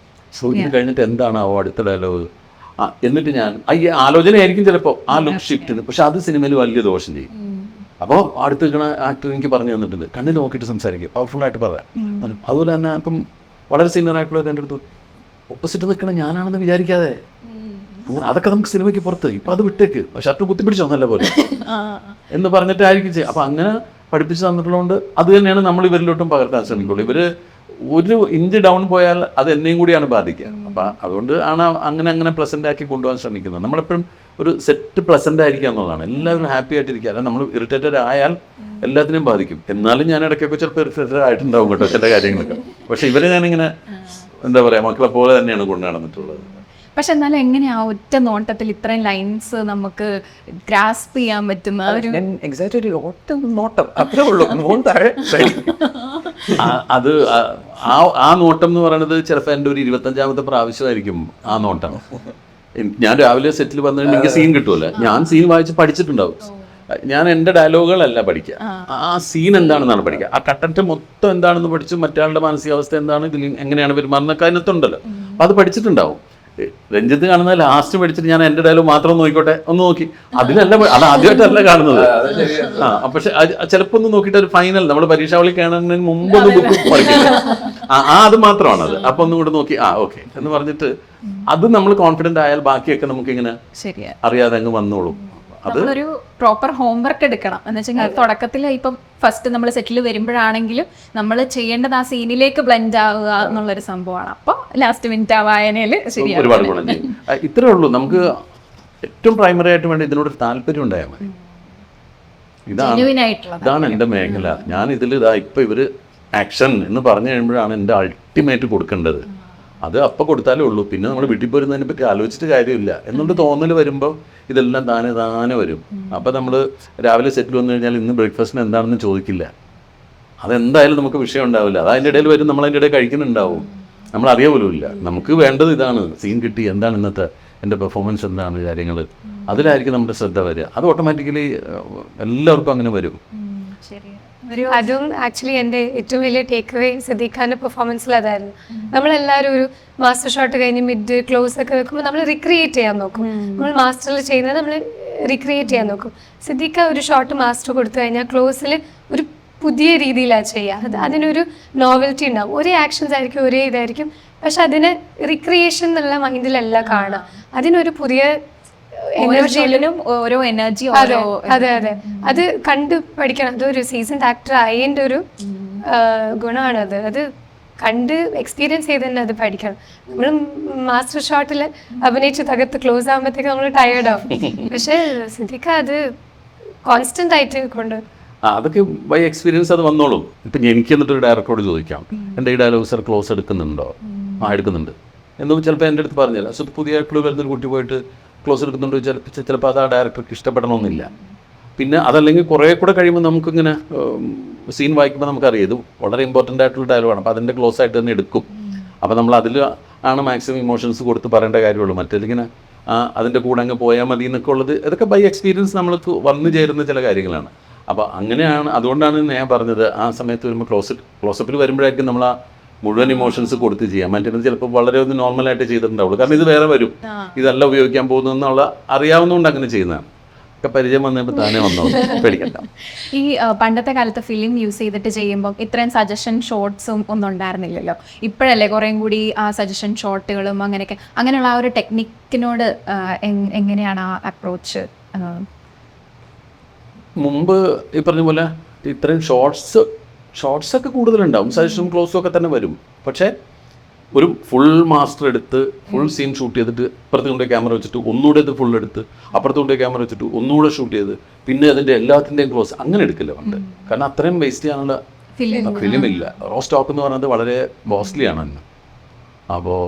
ഷൂട്ടിങ് കഴിഞ്ഞിട്ട് എന്താണാവോ അടുത്ത ഡയലോഗ്, എന്നിട്ട് ഞാൻ ആലോചനയായിരിക്കും ചിലപ്പോൾ ആ ലുക്ക് ഷിഫ്റ്റിന്, പക്ഷെ അത് സിനിമയിൽ വലിയ ദോഷം ചെയ്യും. അപ്പോൾ അടുത്ത് നിൽക്കുന്ന ആക്ടർ എനിക്ക് പറഞ്ഞു തന്നിട്ടുണ്ട്, കണ്ണിൽ നോക്കിയിട്ട് സംസാരിക്കും, പവർഫുള്ളായിട്ട് പറയാം. അതുപോലെ തന്നെ ഇപ്പം വളരെ സീനിയർ ആയിട്ടുള്ളവർ എൻ്റെ അടുത്ത് ഓപ്പോസിറ്റ് നിൽക്കണം ഞാനാണെന്ന് വിചാരിക്കാതെ, അതൊക്കെ നമുക്ക് സിനിമയ്ക്ക് പുറത്ത്, ഇപ്പം അത് വിട്ടേക്ക്, ഷർട്ട് കുത്തിപ്പിടിച്ചോ നല്ല പോലെ എന്ന് പറഞ്ഞിട്ടായിരിക്കും ചെയ്യുക. അപ്പം അങ്ങനെ പഠിപ്പിച്ച് തന്നിട്ടുള്ളതുകൊണ്ട് അത് തന്നെയാണ് നമ്മൾ ഇവരിലോട്ടും പകർത്താൻ ശ്രമിക്കുള്ളൂ. ഇവർ ഒരു ഇഞ്ച് ഡൗൺ പോയാൽ അത് എന്നെയും കൂടിയാണ് ബാധിക്കുക. അപ്പം അതുകൊണ്ട് ആണ് അങ്ങനെ പ്ലസൻ്റ് ആക്കി കൊണ്ടുപോകാൻ ശ്രമിക്കുന്നത്. നമ്മളെപ്പോഴും ഒരു സെറ്റ് പ്ലസൻ്റ് ആയിരിക്കുക എന്നുള്ളതാണ്. എല്ലാവരും ഹാപ്പി ആയിട്ടിരിക്കുക. അല്ല നമ്മൾ ഇറിറ്റേറ്റഡ് ആയാൽ എല്ലാത്തിനെയും ബാധിക്കും. എന്നാലും ഞാൻ ഇടയ്ക്കൊക്കെ ചിലപ്പോൾ ഇറിറ്റേറ്റഡ് ആയിട്ടുണ്ടാവും കേട്ടോ ചില കാര്യങ്ങളൊക്കെ. പക്ഷെ ഇവരെ ഞാനിങ്ങനെ എന്താ പറയുക മക്കളെ പോലെ തന്നെയാണ് കൊണ്ടു നടന്നിട്ടുള്ളത്. പക്ഷെ എന്നാലും എങ്ങനെയാ ഒറ്റ നോട്ടത്തിൽ ഇത്രയും ലൈൻസ് നമുക്ക് ഗ്രാസ്പ് ചെയ്യാൻ പറ്റുന്ന ഒരു അത് ആ നോട്ടം എന്ന് പറയുന്നത് ചിലപ്പോൾ എൻ്റെ ഒരു 25ാമത്തെ പ്രാവശ്യമായിരിക്കും ആ നോട്ടം. ഞാൻ രാവിലെ സെറ്റിൽ വന്നു കഴിഞ്ഞാൽ എനിക്ക് സീൻ കിട്ടുമല്ലോ, ഞാൻ സീൻ വായിച്ച് പഠിച്ചിട്ടുണ്ടാവും. ഞാൻ എൻ്റെ ഡയലോഗുകളല്ല പഠിക്കുക, ആ സീൻ എന്താണെന്നാണ് പഠിക്കുക. ആ കണ്ടന്റ് മൊത്തം എന്താണെന്ന് പഠിച്ചു, മറ്റാളുടെ മാനസികാവസ്ഥ എന്താണ്, ഇതിൽ എങ്ങനെയാണ് പെരുമാറുന്നൊക്കെ അതിനകത്തുണ്ടല്ലോ. അപ്പം അത് പഠിച്ചിട്ടുണ്ടാവും. രഞ്ജിത്ത് കാണുന്നത് ലാസ്റ്റ് പഠിച്ചിട്ട് ഞാൻ എൻ്റെ ഡയലോഗ് മാത്രം നോക്കിക്കോട്ടെ ഒന്ന് നോക്കി, അതിലല്ല, അത് ആദ്യമായിട്ടല്ല കാണുന്നത്. പക്ഷെ ചിലപ്പോൾ ഒന്ന് നോക്കിയിട്ട് ഒരു ഫൈനൽ നമ്മൾ പരീക്ഷാവളി കാണുന്നതിന് മുമ്പ് ഒന്ന് ബുക്ക് പഠിക്കില്ല, അത് മാത്രമാണത്. അപ്പൊ ഒന്നും കൂടെ നോക്കി ഓക്കെ എന്ന് പറഞ്ഞിട്ട് അത് നമ്മൾ കോൺഫിഡന്റ് ആയാൽ ബാക്കിയൊക്കെ നമുക്ക് ഇങ്ങനെ അറിയാതെ അങ്ങ് വന്നോളും. നമ്മളൊരു പ്രോപ്പർ ഹോംവർക്ക് എടുക്കണം എന്ന് വെച്ചാൽ തുടക്കത്തിൽ ഇപ്പം ഫസ്റ്റ് നമ്മൾ സെറ്റിൽ വരുമ്പോഴാണെങ്കിലും നമ്മൾ ചെയ്യേണ്ടത് ആ സീനിലേക്ക് ബ്ലെൻഡ് ആവുക എന്നുള്ളൊരു സംഭവമാണ്. അപ്പോൾ ലാസ്റ്റ് മിനിറ്റ് ആ വായനയിൽ ഒരുപാട് ഗുണം ചെയ്യും. ഇത്രേ ഉള്ളൂ. നമുക്ക് ഏറ്റവും പ്രൈമറി ആയിട്ട് വേണ്ട ഇതിനോട് താല്പര്യം ഉണ്ടായാൽ മതി. ഇതാണ് എൻ്റെ മേഖല. ഞാൻ ഇതിൽ ഇപ്പൊ ഇവര് ആക്ഷൻ എന്ന് പറഞ്ഞു കഴിയുമ്പോഴാണ് എൻ്റെ അൾട്ടിമേറ്റ് കൊടുക്കേണ്ടത്. അത് അപ്പം കൊടുത്താലേ ഉള്ളൂ. പിന്നെ നമ്മൾ വീട്ടിൽ പോരുന്നതിനെ പറ്റി ആലോചിച്ചിട്ട് കാര്യമില്ല എന്നുള്ള തോന്നൽ വരുമ്പോൾ ഇതെല്ലാം താനെ വരും. അപ്പം നമ്മൾ രാവിലെ സെറ്റിൽ വന്നു കഴിഞ്ഞാൽ ഇന്ന് ബ്രേക്ക്ഫാസ്റ്റിന് എന്താണെന്ന് ചോദിക്കില്ല, അതെന്തായാലും നമുക്ക് വിഷയം ഉണ്ടാവില്ല. അത് അതിൻ്റെ ഇടയിൽ വരും, നമ്മളതിൻ്റെ ഇടയിൽ കഴിക്കുന്നുണ്ടാവും, നമ്മൾ അറിയാൻ പോലും ഇല്ല. നമുക്ക് വേണ്ടത് ഇതാണ്, സീൻ കിട്ടി, എന്താണ് ഇന്നത്തെ എൻ്റെ പെർഫോമൻസ്, എന്താണ് കാര്യങ്ങൾ, അതിലായിരിക്കും നമ്മുടെ ശ്രദ്ധ വരിക. അത് ഓട്ടോമാറ്റിക്കലി എല്ലാവർക്കും അങ്ങനെ വരും. അതും ആക്ച്വലി എൻ്റെ ഏറ്റവും വലിയ ടേക്ക് അവേ സിദ്ദീഖാൻ്റെ പെർഫോമൻസിൽ അതായിരുന്നു. നമ്മളെല്ലാവരും ഒരു മാസ്റ്റർ ഷോട്ട് കഴിഞ്ഞ് മിഡ് ക്ലോസ് ഒക്കെ വെക്കുമ്പോൾ നമ്മൾ റിക്രിയേറ്റ് ചെയ്യാൻ നോക്കും. നമ്മൾ മാസ്റ്ററിൽ ചെയ്യുന്നത് നമ്മൾ റിക്രിയേറ്റ് ചെയ്യാൻ നോക്കും. സിദ്ദീഖ ഒരു ഷോട്ട് മാസ്റ്റർ കൊടുത്തു കഴിഞ്ഞാൽ ക്ലോസിൽ ഒരു പുതിയ രീതിയിലാണ് ചെയ്യുക. അതിനൊരു നോവൽറ്റി ഉണ്ടാവും. ഒരേ ആക്ഷൻസ് ആയിരിക്കും, ഒരേ ഇതായിരിക്കും, പക്ഷെ അതിന് റിക്രിയേഷൻ എന്നുള്ള മൈൻഡിലല്ല കാണാം. അതിനൊരു പുതിയ എനർജിയിലും ഓരോ എനർജി. അതെ, അത് കണ്ടു പഠിക്കണം. അതൊരു സീസൺഡ് ആക്ടർ ആയതിൻ്റെ ഒരു ഗുണമാണ് അത്. അത് കണ്ട് എക്സ്പീരിയൻസ് ചെയ്ത് തന്നെ അത് പഠിക്കണം. നമ്മൾ മാസ്റ്റർ ഷോട്ടിൽ അഭിനയിച്ച് തകർത്ത് ക്ലോസ് ആകുമ്പോഴത്തേക്ക് നമ്മൾ ടയേർഡ് ആവും. പക്ഷെ സിദ്ദീഖ അത് കോൺസ്റ്റന്റ് ആയിട്ട് കൊണ്ട് അതൊക്കെ ബൈ എക്സ്പീരിയൻസ് അത് വന്നോളും. ഇപ്പം എനിക്ക് എന്നിട്ടൊരു ഡയറക്ടറോട് ചോദിക്കാം, എൻ്റെ ഈ ഡയലോഗ് സാർ ക്ലോസ് എടുക്കുന്നുണ്ടോ? എടുക്കുന്നുണ്ട് എന്നും ചിലപ്പോൾ എൻ്റെ അടുത്ത് പറഞ്ഞില്ല. സോ പുതിയ ക്ലൂ വരുന്നൊരു കുട്ടി പോയിട്ട് ക്ലോസ് എടുക്കുന്നുണ്ടോ ചിലപ്പോൾ അത് ആ ഡയറക്ടർക്ക് ഇഷ്ടപ്പെടണമെന്നില്ല. പിന്നെ അതല്ലെങ്കിൽ കുറേ കൂടെ കഴിയുമ്പോൾ നമുക്കിങ്ങനെ സീൻ വായിക്കുമ്പോൾ നമുക്കറിയാം ഇത് വളരെ ഇമ്പോർട്ടൻ്റ് ആയിട്ടുള്ള ഡയലോഗാണ്, അപ്പോൾ അതിൻ്റെ ക്ലോസ് ആയിട്ട് തന്നെ എടുക്കും. അപ്പോൾ നമ്മൾ അതിൽ ആണ് മാക്സിമം ഇമോഷൻസ് കൊടുത്ത് പറയേണ്ട കാര്യമുള്ളൂ. മറ്റേതിങ്ങനെ അതിൻ്റെ കൂടെ അങ്ങ് പോയാൽ മതി എന്നൊക്കെ ഉള്ളത് ഇതൊക്കെ ബൈ എക്സ്പീരിയൻസ് നമ്മൾക്ക് വന്നു ചേരുന്ന ചില കാര്യങ്ങളാണ്. അപ്പോൾ അങ്ങനെയാണ്, അതുകൊണ്ടാണ് ഞാൻ പറഞ്ഞത് ആ സമയത്ത് വരുമ്പോൾ ക്ലോസപ്പിൽ വരുമ്പോഴായിരിക്കും നമ്മൾ ആ മുഴുവൻ ഇമോഷൻസ് കൊടുത്ത് ചെയ്യാം. മറ്റേത് ചിലപ്പോൾ വളരെ ഒന്ന് നോർമലായിട്ട് ചെയ്തിട്ടുണ്ടാവുള്ളൂ. കാരണം ഇത് വേറെ വരും, ഇതല്ല ഉപയോഗിക്കാൻ പോകുന്നതെന്നുള്ള അറിയാവുന്നതുകൊണ്ട് അങ്ങനെ ചെയ്യുന്നതാണ്. ഒക്കെ പരിചയം വന്നപ്പോൾ താനേ വന്നോളൂ, പേടിക്കണ്ട. ഈ പണ്ടത്തെ കാലത്ത് ഫിലിം യൂസ് ചെയ്തിട്ട് ചെയ്യുമ്പോൾ ഇത്രയും സജഷൻ ഷോട്ട്സും ഒന്നും ഉണ്ടായിരുന്നില്ലല്ലോ. ഇപ്പോഴല്ലേ കുറേയും കൂടി ആ സജഷൻ ഷോട്ടുകളും അങ്ങനെയൊക്കെ. അങ്ങനെയുള്ള ആ ഒരു ടെക്നിക്കിനോട് എങ്ങനെയാണ് ആ അപ്രോച്ച്? മുമ്പ് ഈ പറഞ്ഞ പോലെ ഇത്രയും ഷോർട്സ് ഒക്കെ കൂടുതലുണ്ടാവും, സജഷനും ക്ലോസും ഒക്കെ തന്നെ വരും. പക്ഷേ ഒരു ഫുൾ മാസ്റ്റർ എടുത്ത് ഫുൾ സീൻ ഷൂട്ട് ചെയ്തിട്ട് ഇപ്പുറത്ത് കൊണ്ടുപോയി ക്യാമറ വെച്ചിട്ട് ഒന്നുകൂടെ ഇത് ഫുൾ എടുത്ത് അപ്പുറത്ത് കൊണ്ടുപോയി ക്യാമറ വെച്ചിട്ട് ഒന്നുകൂടെ ഷൂട്ട് ചെയ്ത് പിന്നെ അതിൻ്റെ എല്ലാത്തിൻ്റെയും ക്ലോസ് അങ്ങനെ എടുക്കില്ല പണ്ട്. കാരണം അത്രയും വേസ്റ്റ് ചെയ്യാനുള്ള ഫിലിമില്ല. റോ സ്റ്റോക്ക് എന്ന് പറയുന്നത് വളരെ കോസ്റ്റ്ലിയാണ് തന്നെ. അപ്പോൾ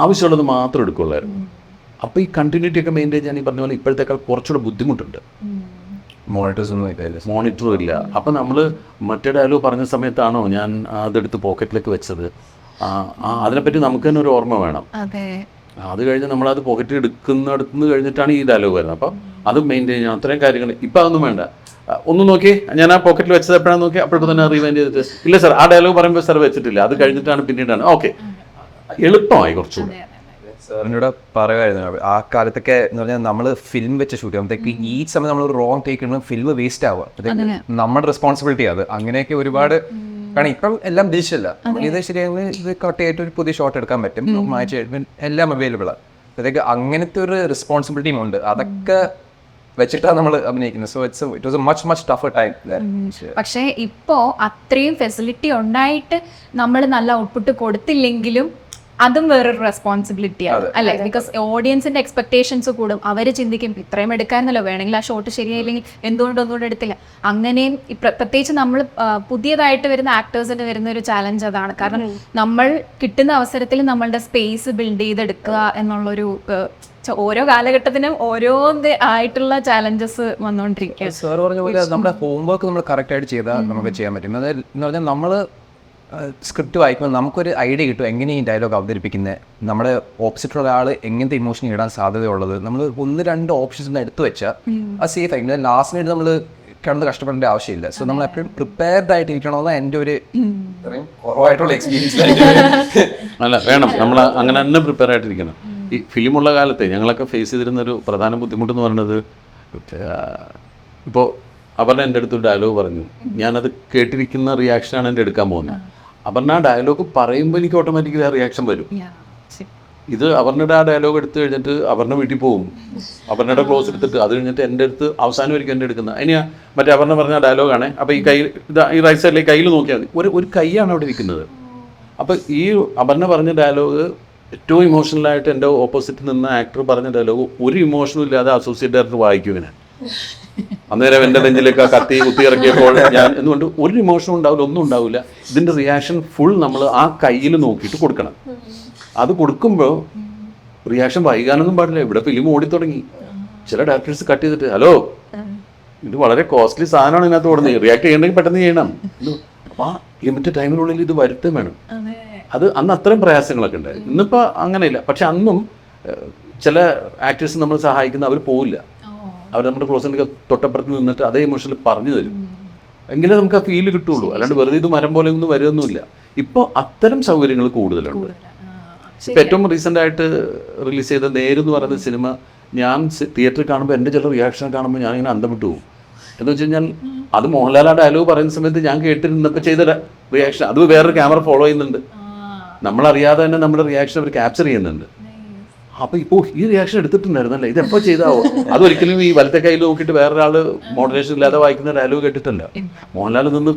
ആവശ്യമുള്ളത് മാത്രം എടുക്കുള്ളായിരുന്നു. അപ്പോൾ ഈ കണ്ടിന്യൂറ്റി ഒക്കെ മെയിൻറ്റെയിൻ ചെയ്യാൻ ഈ പറഞ്ഞ പോലെ ഇപ്പോഴത്തേക്കാൾ കുറച്ചുകൂടെ ബുദ്ധിമുട്ടുണ്ട്. മോണിറ്ററും ഇല്ല. അപ്പം നമ്മൾ മറ്റേ ഡയലോഗ് പറഞ്ഞ സമയത്താണോ ഞാൻ അതെടുത്ത് പോക്കറ്റിലേക്ക് വെച്ചത്, അതിനെപ്പറ്റി നമുക്ക് തന്നെ ഒരു ഓർമ്മ വേണം. അത് കഴിഞ്ഞ് നമ്മളത് പോക്കറ്റിൽ എടുക്കുന്നിടത്തുനിന്ന് കഴിഞ്ഞിട്ടാണ് ഈ ഡയലോഗ് വരുന്നത്. അപ്പം അത് മെയിൻറ്റെയിൻ ചെയ്യണം. അത്രയും കാര്യങ്ങൾ ഇപ്പം അതൊന്നും വേണ്ട. ഒന്ന് നോക്കി ഞാൻ ആ പോക്കറ്റിൽ വെച്ചത് എപ്പോഴാണ് നോക്കി അപ്പോഴേക്കും തന്നെ റിവൈൻഡ് ചെയ്തിട്ട് ഇല്ല സാർ ആ ഡയലോഗ് പറയുമ്പോൾ സാർ വെച്ചിട്ടില്ല, അത് കഴിഞ്ഞിട്ടാണ് പിന്നീടാണ്. ഓക്കെ, എളുപ്പമായി കുറച്ചുകൂടി. സാറിനോട് പറയുമായിരുന്നു ആ കാലത്തൊക്കെ എന്ന് പറഞ്ഞാൽ നമ്മൾ ഫിലിം വെച്ച് ഷൂട്ട് ചെയ്യുമ്പോഴത്തേക്ക് ഈ സമയം നമ്മൾ ഒരു റോങ് ടേക്ക് ഇടുമ്പോൾ ഫിലിം വേസ്റ്റ് ആവുക, നമ്മുടെ റെസ്പോൺസിബിലിറ്റി അത്. അങ്ങനെയൊക്കെ ഒരുപാട്. കാരണം ഇപ്പം എല്ലാം ഡിജിറ്റല്ല, ഇത് ശരിയാണെങ്കിൽ ഇത് കട്ട് ചെയ്തിട്ട് ഒരു പുതിയ ഷോട്ട് എടുക്കാൻ പറ്റും, മാച്ച് എല്ലാം അവൈലബിൾ ആണ്. അപ്പോഴത്തേക്ക് അങ്ങനത്തെ ഒരു റെസ്പോൺസിബിലിറ്റിയും ഉണ്ട്. അതൊക്കെ വെച്ചിട്ടാണ് നമ്മൾ അഭിനയിക്കുന്നത്. So it was A much tougher time. പക്ഷേ ഇപ്പോൾ അത്രയും ഫെസിലിറ്റി ഉണ്ടായിട്ട് നമ്മൾ നല്ല ഔട്ട്പുട്ട് കൊടുത്തില്ലെങ്കിലും അതും വേറൊരു റെസ്പോൺസിബിലിറ്റിയാണ് അല്ലേ? ബിക്കോസ് ഓഡിയൻസിന്റെ എക്സ്പെക്ടേഷൻസ് കൂടും. അവർ ചിന്തിക്കും ഇത്രയും എടുക്കാമെന്നല്ലോ, വേണമെങ്കിൽ ആ ഷോട്ട് ശരിയായില്ലെങ്കിൽ എന്തുകൊണ്ടൊന്നുകൂടെ എടുത്തില്ല. അങ്ങനെയും പ്രത്യേകിച്ച് നമ്മൾ പുതിയതായിട്ട് വരുന്ന ആക്ടേഴ്സിന് വരുന്ന ഒരു ചാലഞ്ച് അതാണ്. കാരണം നമ്മൾ കിട്ടുന്ന അവസരത്തിൽ നമ്മളുടെ സ്പേസ് ബിൽഡ് ചെയ്തെടുക്കുക എന്നുള്ളൊരു ഓരോ കാലഘട്ടത്തിനും ഓരോ ആയിട്ടുള്ള ചാലഞ്ചസ് വന്നുകൊണ്ടിരിക്കുക. സാർ പറഞ്ഞ പോലെ നമ്മുടെ ഹോംവർക്ക് നമ്മൾ കറക്റ്റായിട്ട് ചെയ്താൽ നമുക്ക് ചെയ്യാൻ പറ്റും. അതായത് എന്ന് പറഞ്ഞാൽ നമ്മൾ സ്ക്രിപ്റ്റ് വായിക്കുമ്പോൾ നമുക്കൊരു ഐഡിയ കിട്ടും എങ്ങനെ ഈ ഡയലോഗ് അവതരിപ്പിക്കുന്നത്, നമ്മുടെ ഓപ്പോസിറ്റുള്ള ആൾ എങ്ങനത്തെ ഇമോഷൻ ഇടാൻ സാധ്യതയുള്ളത്. നമ്മൾ 1-2 ഓപ്ഷൻസ് എടുത്തു വെച്ചാൽ അത് സേഫ് ആയിരിക്കും. ലാസ്റ്റിനായിട്ട് നമ്മൾ കിടന്ന് കഷ്ടപ്പെടേണ്ട ആവശ്യമില്ല. സോ നമ്മൾ എപ്പോഴും പ്രിപ്പയർഡ് ആയിട്ട് ഇരിക്കണമെന്ന് എൻ്റെ ഒരു കുറവായിട്ടുള്ള എക്സ്പീരിയൻസ്. അല്ല, വേണം, നമ്മൾ അങ്ങനെ തന്നെ പ്രിപ്പയർ ആയിട്ടിരിക്കണം. ഈ ഫിലിമുള്ള കാലത്തെ ഞങ്ങളൊക്കെ ഫേസ് ചെയ്തിരുന്നൊരു പ്രധാന ബുദ്ധിമുട്ടെന്ന് പറയുന്നത്, ഇപ്പോൾ അപർണ എൻ്റെ അടുത്തൊരു ഡയലോഗ് പറഞ്ഞു, ഞാനത് കേട്ടിരിക്കുന്ന റിയാക്ഷനാണ് എൻ്റെ എടുക്കാൻ പോകുന്നത്. അപർണ ആ ഡയലോഗ് പറയുമ്പോൾ എനിക്ക് ഓട്ടോമാറ്റിക്കലി ആ റിയാക്ഷൻ വരും. ഇത് അപർണയുടെ ആ ഡയലോഗ് എടുത്തു കഴിഞ്ഞിട്ട് അപർണ വീട്ടിൽ പോകും, അപർണയുടെ ക്ലോസ് എടുത്തിട്ട് അത് കഴിഞ്ഞിട്ട് എൻ്റെ അടുത്ത് അവസാനം ഒരിക്കലും എൻ്റെ എടുക്കുന്നത് അതിനാ മറ്റേ അപർണ പറഞ്ഞ ഡയലോഗാണ്. അപ്പോൾ ഈ കൈ ഈ റൈറ്റ് സൈഡിലേക്ക് കയ്യിൽ നോക്കിയാൽ മതി, ഒരു കൈയാണ് അവിടെ ഇരിക്കുന്നത്. അപ്പോൾ ഈ അപർണ പറഞ്ഞ ഡയലോഗ് ഏറ്റവും ഇമോഷണലായിട്ട് എൻ്റെ ഓപ്പോസിറ്റ് നിന്ന ആക്ടർ പറഞ്ഞ ഡയലോഗ് ഒരു ഇമോഷനും ഇല്ലാതെ അസോസിയേറ്റ് ഡയറക്ടർ വായിക്കും ഇങ്ങനെ. അന്നേരം എൻ്റെ നെഞ്ചിലേക്ക് ആ കത്തി കുത്തി ഇറക്കിയപ്പോൾ ഞാൻ എന്തുകൊണ്ട് ഒരു ഇമോഷനും ഉണ്ടാവില്ല, ഒന്നും ഉണ്ടാവില്ല. ഇതിൻ്റെ റിയാക്ഷൻ ഫുൾ നമ്മൾ ആ കയ്യിൽ നോക്കിയിട്ട് കൊടുക്കണം. അത് കൊടുക്കുമ്പോൾ റിയാക്ഷൻ വൈകാനൊന്നും പാടില്ല. ഇവിടെ ഫിലിം ഓടിത്തുടങ്ങി, ചില ഡയറക്ടേഴ്സ് കട്ട് ചെയ്തിട്ട് ഹലോ ഇത് വളരെ കോസ്റ്റ്ലി സാധനമാണ് ഇതിനകത്ത് ഓടുന്നത്, റിയാക്ട് ചെയ്യണമെങ്കിൽ പെട്ടെന്ന് ചെയ്യണം. അപ്പോൾ ആ ലിമിറ്റഡ് ടൈമിനുള്ളിൽ ഇത് വരുത്തും വേണം. അത് അന്ന് അത്രയും പ്രയാസങ്ങളൊക്കെ ഉണ്ടായി. ഇന്നിപ്പോൾ അങ്ങനെയില്ല. പക്ഷെ അന്നും ചില ആക്ടേഴ്സ് നമ്മൾ സഹായിക്കുന്ന അവർ പോവില്ല, അവർ നമ്മുടെ ക്ലോസിൻ്റെ തൊട്ടപ്പുറത്ത് നിന്നിട്ട് അതേ ഇമോഷനിൽ പറഞ്ഞു തരും. എങ്കിലേ നമുക്ക് ആ ഫീല് കിട്ടുള്ളൂ. അല്ലാണ്ട് വെറുതെ ഇത് മരം പോലെ ഒന്നും വരുമൊന്നുമില്ല. ഇപ്പോൾ അത്തരം സൗകര്യങ്ങൾ കൂടുതലുണ്ട്. ഇപ്പം ഏറ്റവും റീസെൻ്റ് ആയിട്ട് റിലീസ് ചെയ്ത നേരെന്ന് പറയുന്ന സിനിമ ഞാൻ തിയേറ്ററിൽ കാണുമ്പോൾ എൻ്റെ ചില റിയാക്ഷൻ കാണുമ്പോൾ ഞാനിങ്ങനെ അന്തം വിട്ടു പോകും. എന്ന് വെച്ച് കഴിഞ്ഞാൽ അത് മോഹൻലാൽ ആ ഡയലോഗ് പറയുന്ന സമയത്ത് ഞാൻ കേട്ടിരുന്നപ്പോൾ ചെയ്ത റിയാക്ഷൻ അത് വേറൊരു ക്യാമറ ഫോളോ ചെയ്യുന്നുണ്ട്. നമ്മളറിയാതെ തന്നെ നമ്മുടെ റിയാക്ഷൻ അവർ ക്യാപ്ചർ ചെയ്യുന്നുണ്ട്. അപ്പോൾ ഇപ്പോൾ ഈ റിയാക്ഷൻ എടുത്തിട്ടുണ്ടായിരുന്നല്ലേ, ഇതെപ്പോൾ ചെയ്താവോ? അതൊരിക്കലും ഈ വലത്തെ കയ്യിൽ നോക്കിയിട്ട് വേറൊരാൾ മോഡറേഷൻ ഇല്ലാതെ വായിക്കുന്ന ഡയലോഗ് കേട്ടിട്ടല്ല. മോഹൻലാൽ നിന്ന്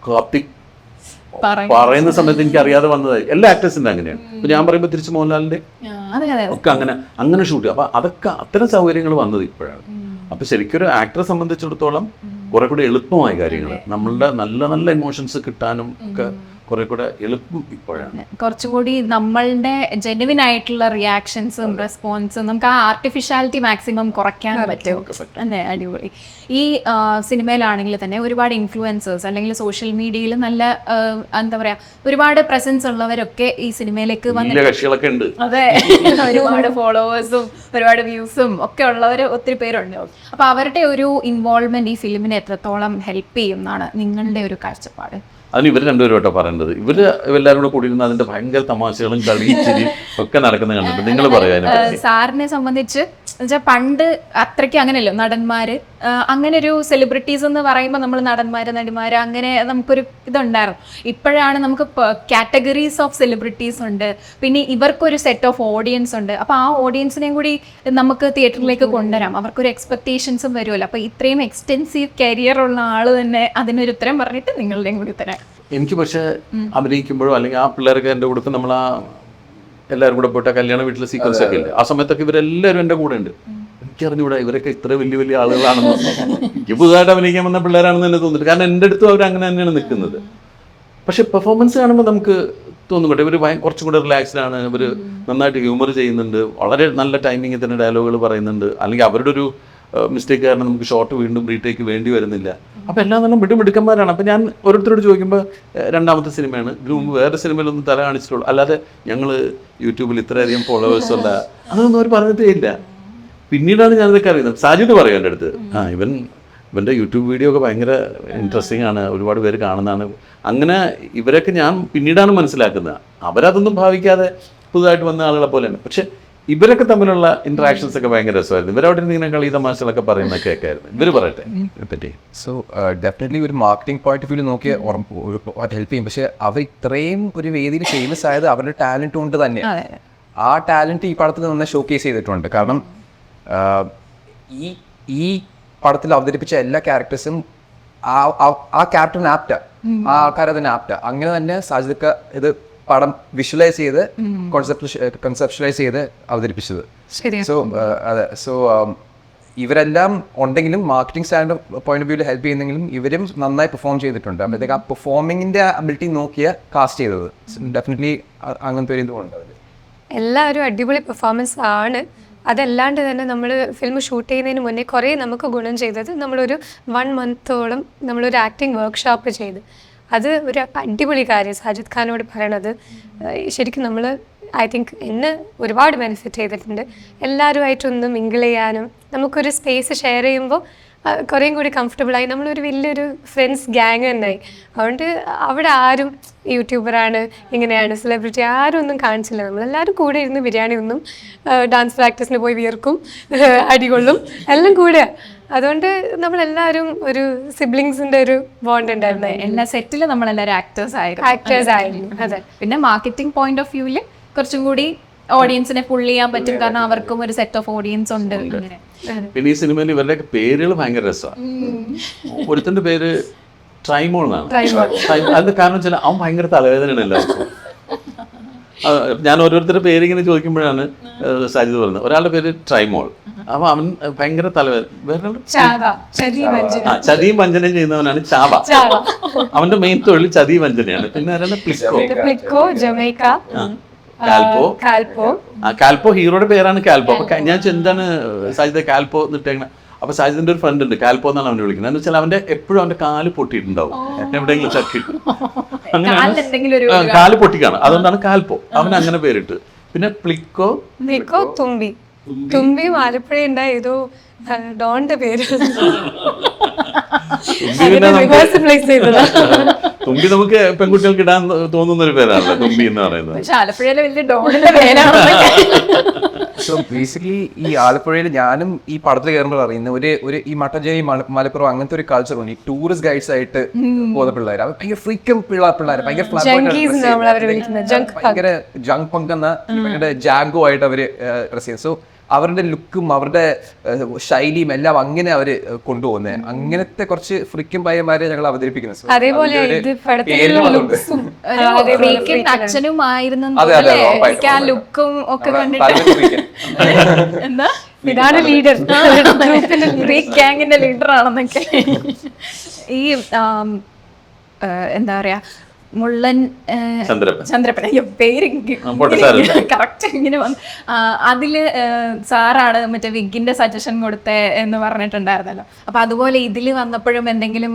കാത്തി പറയുന്ന സമയത്ത് എനിക്ക് അറിയാതെ വന്നതായി. എല്ലാ ആക്ടേഴ്സിൻ്റെ അങ്ങനെയാണ്. ഇപ്പം ഞാൻ പറയുമ്പോൾ തിരിച്ച് മോഹൻലാലിൻ്റെ ഒക്കെ അങ്ങനെ ഷൂട്ട് ചെയ്യും. അപ്പോൾ അതൊക്കെ അത്തരം സൗകര്യങ്ങൾ വന്നത് ഇപ്പോഴാണ്. അപ്പോൾ ശരിക്കും ഒരു ആക്ടറെ സംബന്ധിച്ചിടത്തോളം കുറെ കൂടി എളുപ്പമായ കാര്യങ്ങൾ, നമ്മളുടെ നല്ല നല്ല ഇമോഷൻസ് കിട്ടാനും ഒക്കെ കുറെ കൂടെ എളുപ്പം ഇപ്പോഴാണ്. കുറച്ചുകൂടി നമ്മളുടെ ജെനുവിൻ ആയിട്ടുള്ള റിയാക്ഷൻസും റെസ്പോൺസും നമുക്ക് ആ ആർട്ടിഫിഷ്യാലിറ്റി മാക്സിമം കുറയ്ക്കാൻ പറ്റും. അല്ലേ, അടിപൊളി. ഈ സിനിമയിലാണെങ്കിൽ തന്നെ ഒരുപാട് ഇൻഫ്ലുവൻസേഴ്സ് അല്ലെങ്കിൽ സോഷ്യൽ മീഡിയയിൽ നല്ല എന്താ പറയാ ഒരുപാട് പ്രസൻസ് ഉള്ളവരൊക്കെ ഈ സിനിമയിലേക്ക് കക്ഷികളൊക്കെ ഉണ്ട്. അതെ, ഒരുപാട് ഫോളോവേഴ്സും ഒരുപാട് വ്യൂസും ഒക്കെ ഉള്ളവർ ഒത്തിരി പേരുണ്ട്. അപ്പോൾ അവരുടെ ഒരു ഇൻവോൾവ്മെന്റ് ഈ ഫിലിമിനെ എത്രത്തോളം ഹെൽപ്പ് ചെയ്യും എന്നാണ് നിങ്ങളുടെ ഒരു കാഴ്ചപ്പാട്? അതിന് ഇവർ രണ്ടുപേരും കേട്ടോ പറയേണ്ടത്. ഇവര് എല്ലാവരും കൂടെ കൂടിയിരുന്ന അതിന്റെ ഭയങ്കര തമാശകളും കളിയും ചിരിയും ഒക്കെ നടക്കുന്നത് കണ്ടിട്ടുണ്ട്. നിങ്ങൾ പറയാൻ സാറിനെ സംബന്ധിച്ച് എന്നുവെച്ചാൽ പണ്ട് അത്രയ്ക്ക് അങ്ങനെയല്ലോ നടന്മാര്, അങ്ങനെ ഒരു സെലിബ്രിറ്റീസ് എന്ന് പറയുമ്പോൾ നമ്മൾ നടന്മാര് നടിമാര് അങ്ങനെ നമുക്കൊരു ഇതുണ്ടായിരുന്നു. ഇപ്പോഴാണ് നമുക്ക് കാറ്റഗറീസ് ഓഫ് സെലിബ്രിറ്റീസ് ഉണ്ട്, പിന്നെ ഇവർക്കൊരു സെറ്റ് ഓഫ് ഓഡിയൻസ് ഉണ്ട്. അപ്പോൾ ആ ഓഡിയൻസിനെയും കൂടി നമുക്ക് തിയേറ്ററിലേക്ക് കൊണ്ടുവരാം, അവർക്കൊരു എക്സ്പെക്ടേഷൻസും വരുമല്ലോ. അപ്പോൾ ഇത്രയും എക്സ്റ്റെൻസീവ് കരിയർ ഉള്ള ആള് തന്നെ അതിനൊരു ഉത്തരം പറഞ്ഞിട്ട് നിങ്ങളുടെയും കൂടി ഉത്തരം. എനിക്ക് പക്ഷേ അഭിനയിക്കുമ്പോഴോ അല്ലെങ്കിൽ ആ പിള്ളേർക്ക് എൻ്റെ കൂടെ നമ്മൾ ആ എല്ലാവരും കൂടെ പോയിട്ട് കല്യാണ വീട്ടിലെ സീക്വൻസ് ഒക്കെ ഇല്ലേ, ആ സമയത്തൊക്കെ ഇവരെല്ലാവരും എൻ്റെ കൂടെ ഉണ്ട്. എനിക്കറിഞ്ഞൂടാ ഇവരൊക്കെ ഇത്ര വലിയ വലിയ ആളുകളാണെന്ന്. എനിക്ക് പുതുതായിട്ട് അഭിനയിക്കാൻ വന്ന പിള്ളേരാണെന്ന് തന്നെ തോന്നിട്ട്, കാരണം എൻ്റെ അടുത്തും അവർ അങ്ങനെ തന്നെയാണ് നിൽക്കുന്നത്. പക്ഷെ പെർഫോമൻസ് കാണുമ്പോൾ നമുക്ക് തോന്നും കേട്ടോ ഇവർ കുറച്ചും കൂടെ റിലാക്സ്ഡ് ആണ്, ഇവർ നന്നായിട്ട് ഹ്യൂമർ ചെയ്യുന്നുണ്ട്, വളരെ നല്ല ടൈമിങ്ങിൽ തന്നെ ഡയലോഗുകൾ പറയുന്നുണ്ട്, അല്ലെങ്കിൽ അവരുടെ ഒരു മിസ്റ്റേക്ക് കാരണം നമുക്ക് ഷോട്ട് വീണ്ടും റീടേക്ക് വേണ്ടി വരുന്നില്ല. അപ്പോൾ എല്ലാം നല്ല മിടുമിടുക്കന്മാരാണ്. അപ്പോൾ ഞാൻ ഓരോരുത്തരോട് ചോദിക്കുമ്പോൾ രണ്ടാമത്തെ സിനിമയാണ്, ഇതിനു മുമ്പ് വേറെ സിനിമയിലൊന്നും തല കാണിച്ചിട്ടുള്ളൂ, അല്ലാതെ ഞങ്ങൾ യൂട്യൂബിൽ ഇത്രയധികം ഫോളോവേഴ്സ് ഉള്ള അതൊന്നും അവർ പറഞ്ഞിട്ടേ ഇല്ല. പിന്നീടാണ് ഞാനിതൊക്കെ അറിയുന്നത്. സാജിദ് പറയും എൻ്റെ അടുത്ത്, ഇവൻ്റെ യൂട്യൂബ് വീഡിയോ ഒക്കെ ഭയങ്കര ഇൻട്രസ്റ്റിംഗ് ആണ്, ഒരുപാട് പേര് കാണുന്നതാണ്. അങ്ങനെ ഇവരൊക്കെ ഞാൻ പിന്നീടാണ് മനസ്സിലാക്കുന്നത്. അവരതൊന്നും ഭാവിക്കാതെ പുതുതായിട്ട് വന്ന ആളുകളെ പോലെയാണ്. പക്ഷെ ഇവരൊക്കെ തമ്മിലുള്ള ഇന്ററാക്ഷൻസ് ഒക്കെ ഭയങ്കര രസമായിരുന്നു. ഇവരവിടെ ഇങ്ങനെ കളി തമാശകളൊക്കെ പറയുന്നൊക്കെ ആയിരുന്നു. ഇവർ പറയട്ടെ പറ്റി. സോ ഡെഫിനറ്റ്ലി ഒരു മാർക്കറ്റിംഗ് പോയിന്റ് ഓഫ് വ്യൂ നോക്കി ഹെൽപ്പ് ചെയ്യും. പക്ഷെ അവർ ഇത്രയും ഒരു വേദിയിൽ ഫേമസ് ആയത് അവരുടെ ടാലന്റ് കൊണ്ട് തന്നെയാണ്. ആ ടാലന്റ് ഈ പടത്തിൽ നിന്ന് ഷോക്കേസ് ചെയ്തിട്ടുണ്ട്. കാരണം ഈ പടത്തിൽ അവതരിപ്പിച്ച എല്ലാ ക്യാരക്ടേഴ്സും ആ ക്യാരക്ടറിന് ആപ്റ്റാ, ആ ആൾക്കാരതിന് ആപ്റ്റാ. അങ്ങനെ തന്നെ സാജിദ് ഇത് പടം വിഷ്വലൈസ് ചെയ്ത് കൺസെപ്ച്വലൈസ് ചെയ്ത് അവതരിപ്പിച്ചത്. അതെ. സോ ഇവരെല്ലാം ഉണ്ടെങ്കിലും മാർക്കറ്റിംഗ് സ്റ്റാൻഡ് പോയിന്റ് ഓഫ് വ്യൂവിൽ ഹെൽപ്പ് ചെയ്യുന്നെങ്കിലും ഇവരും നന്നായി പെർഫോം ചെയ്തിട്ടുണ്ട്. അപ്പോഴത്തേക്ക് ആ പെർഫോമിങ്ങിന്റെ അബിലിറ്റി നോക്കിയ കാസ്റ്റ് ചെയ്തത്. ഡെഫിനറ്റ്ലി അങ്ങനത്തെ ഒരു ഇതുകൊണ്ട് എല്ലാവരും അടിപൊളി പെർഫോമൻസ് ആണ്. അതല്ലാണ്ട് തന്നെ നമ്മൾ ഫിലിം ഷൂട്ട് ചെയ്യുന്നതിന് മുന്നേ കുറേ നമുക്ക് ഗുണം ചെയ്തത് നമ്മളൊരു 1 മന്തോളം നമ്മളൊരു ആക്ടിങ് വർക്ക്ഷോപ്പ് ചെയ്ത്, അത് ഒരു അടിപൊളി കാര്യം സാജിദ് ഖാനോട് പറയണത്. ശരിക്കും നമ്മൾ ഐ തിങ്ക് എന്നെ ഒരുപാട് ബെനിഫിറ്റ് ചെയ്തിട്ടുണ്ട്. എല്ലാവരുമായിട്ടൊന്ന് മിങ്കിൾ ചെയ്യാനും നമുക്കൊരു സ്പേസ് ഷെയർ ചെയ്യുമ്പോൾ കുറേയും കൂടി കംഫർട്ടബിളായി. നമ്മളൊരു വലിയൊരു ഫ്രണ്ട്സ് ഗ്യാങ് തന്നെയായി. അതുകൊണ്ട് അവിടെ ആരും യൂട്യൂബറാണ്, ഇങ്ങനെയാണ്, സെലിബ്രിറ്റി ആരും ഒന്നും കാണിച്ചില്ല. നമ്മളെല്ലാവരും കൂടെ ഇരുന്ന് ബിരിയാണി ഒന്നും ഡാൻസ് പ്രാക്ടീസിന് പോയി വിയർക്കും, അടികൊള്ളും, എല്ലാം കൂടെ. അതുകൊണ്ട് നമ്മളെല്ലാവരും ഒരു സിബ്ലിങ്സിന്റെ ഒരു ബോണ്ട് ഉണ്ടായിരുന്നു. എല്ലാ സെറ്റിലും നമ്മളെല്ലാവരും ആക്ടേഴ്സ് ആയിരുന്നു. അതെ. പിന്നെ മാർക്കറ്റിംഗ് പോയിന്റ് ഓഫ് വ്യൂവിൽ കുറച്ചും കൂടി ഓഡിയൻസിനെ ഫുൾ ചെയ്യാൻ പറ്റും, കാരണം അവർക്കും ഒരു സെറ്റ് ഓഫ് ഓഡിയൻസ് ഉണ്ട്. അങ്ങനെ പിന്നെ ഈ സിനിമയിൽ ഇവരുടെയൊക്കെ പേരുകൾ ഭയങ്കര രസമാണ്. ഒരുത്തൻ്റെ പേര് ട്രൈമോൾ എന്നാണ്. അത് കാരണം വെച്ചാൽ അവൻ ഭയങ്കര തലവേദനയാണ് എല്ലാവർക്കും. ഞാൻ ഓരോരുത്തരുടെ പേരിങ്ങനെ ചോദിക്കുമ്പോഴാണ് സാജിദ് പറയുന്നത്. ഒരാളുടെ പേര് ട്രൈമോൾ, അപ്പൊ അവൻ ഭയങ്കര തലവേദന. വേറെ ചതിയും വഞ്ചനയും ചെയ്യുന്നവനാണ് ചാവ. അവന്റെ മെയിൻ തൊഴിൽ ചതി വഞ്ചനയാണ്. പിന്നെ ആരാണ് പ്ലിക്കോ, കാൽപോ ഹീറോയുടെ പേരാണ് കാൽപോ. അപ്പൊ ഞാൻ എന്താണ് സാജിദ് കാൽപോ എന്നിട്ടേക്കണ. അപ്പൊ സാജിദിന്റെ ഒരു ഫ്രണ്ട് ഉണ്ട്, കാൽപോ എന്നാണ് അവനെ വിളിക്കുന്നത്. എന്ന് വെച്ചാൽ അവന്റെ എപ്പോഴും അവന്റെ കാല് പൊട്ടിയിട്ടുണ്ടാവും, എവിടെയെങ്കിലും ചക്കിട്ട്. അങ്ങനെ കാല് പൊട്ടിക്കാണ്, അതുകൊണ്ടാണ് കാൽപോ. അവൻ അങ്ങനെ പേരിട്ട്. പിന്നെ പ്ലിക്കോ, തുമ്പി ആലപ്പുഴ ഉണ്ടായ ഏതോ ഡോണിന്റെ പേര്. തുമ്പി നമുക്ക് പെൺകുട്ടികൾക്ക് ഇടാൻ തോന്നുന്ന ഒരു പേരാണല്ലോ തുമ്പി എന്ന് പറയുന്നത്. ആലപ്പുഴയിലെ വലിയ ഡോണിന്റെ പേരാണ്. സോ ബേസിക്കലി ഈ ആലപ്പുഴയിൽ ഞാനും ഈ പടത്തിൽ കയറുമ്പോൾ അറിയുന്ന ഒരു ഈ മട്ടഞ്ചേരി മലപ്പുറം അങ്ങനത്തെ ഒരു കൾച്ചർ ഉണ്ട്. ഈ ടൂറിസ്റ്റ് ഗൈഡ്സ് ആയിട്ട് പോകുന്ന പിള്ളേർ, അവർ ഭയങ്കര ഫ്രീക്കം പിള്ളേർ, ഭയങ്കര ജങ്ക് പങ്ക് എന്ന ഭയങ്കര ജാങ്കോ ആയിട്ട് അവര് ഡ്രസ് ചെയ്യും. സോ അവരുടെ ലുക്കും അവരുടെ ശൈലിയും എല്ലാം അങ്ങനെ അവര് കൊണ്ടുപോകുന്നത്. അങ്ങനത്തെ കുറച്ച് ഫ്രിക്കും പയ്യന്മാരെ ഞങ്ങൾ അവതരിപ്പിക്കുന്നത്. അതേപോലെ അച്ഛനുമായിരുന്നു ലുക്കും ഒക്കെ എന്താ ഇതാണ് ലീഡർ, ഗ്യാങ്ങിന്റെ ലീഡർ ആണെന്നൊക്കെ. ഈ എന്താ പറയാ മുള്ളൻ ചന്ദ്രപ്പൻ, പേര് കറക്റ്റ് ഇങ്ങനെ വന്നു. അതില് സാറാണ് മറ്റേ വിഗിന്റെ സജഷൻ കൊടുത്തേ എന്ന് പറഞ്ഞിട്ടുണ്ടായിരുന്നല്ലോ. അപ്പൊ അതുപോലെ ഇതില് വന്നപ്പോഴും എന്തെങ്കിലും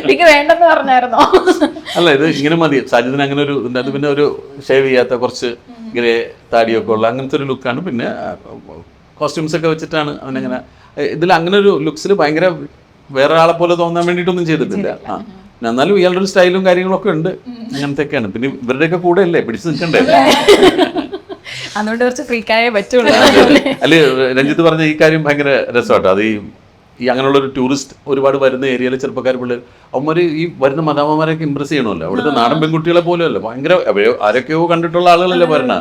വിഗ് വേണ്ടെന്ന് പറഞ്ഞായിരുന്നോ? അല്ല, ഇത് ഇങ്ങനെ മതി. സാജിദിന് അങ്ങനെ ഒരു അത് പിന്നെ ഒരു ഷേവ് ചെയ്യാത്ത കുറച്ച് ഗ്രേ താടിയൊക്കെ ഉള്ള അങ്ങനത്തെ ഒരു ലുക്കാണ്. പിന്നെ കോസ്റ്റ്യൂംസ് ഒക്കെ വെച്ചിട്ടാണ് അവനങ്ങനെ ഇതിൽ അങ്ങനെ ഒരു ലുക്സിൽ ഭയങ്കര വേറെ ആളെ പോലെ തോന്നാൻ വേണ്ടിയിട്ടൊന്നും ചെയ്തിട്ടില്ല. ആ എന്നാലും ഇയാളുടെ ഒരു സ്റ്റൈലും കാര്യങ്ങളൊക്കെ ഉണ്ട്, അങ്ങനത്തെയൊക്കെയാണ്. പിന്നെ ഇവരുടെയൊക്കെ കൂടെ അല്ലേ പിടിച്ചു നിൽക്കണ്ടേ. അതുകൊണ്ട് കുറച്ച് ഫ്രീക്കായേ പറ്റുള്ളൂ. അല്ലെ രഞ്ജിത്ത് പറഞ്ഞ ഈ കാര്യം ഭയങ്കര രസമാട്ടോ. അത് ഈ അങ്ങനെയുള്ളൊരു ടൂറിസ്റ്റ് ഒരുപാട് വരുന്ന ഏരിയയിലെ ചെറുപ്പക്കാർ പിള്ളേർ അവന്മാർ ഈ വരുന്ന മദാമ്മമാരെയൊക്കെ ഇമ്പ്രസ് ചെയ്യണമല്ലോ. അവിടുത്തെ നാടൻ പെൺകുട്ടികളെ പോലും അല്ല, ഭയങ്കര ആരൊക്കെയോ കണ്ടിട്ടുള്ള ആളുകളല്ലേ വരണ.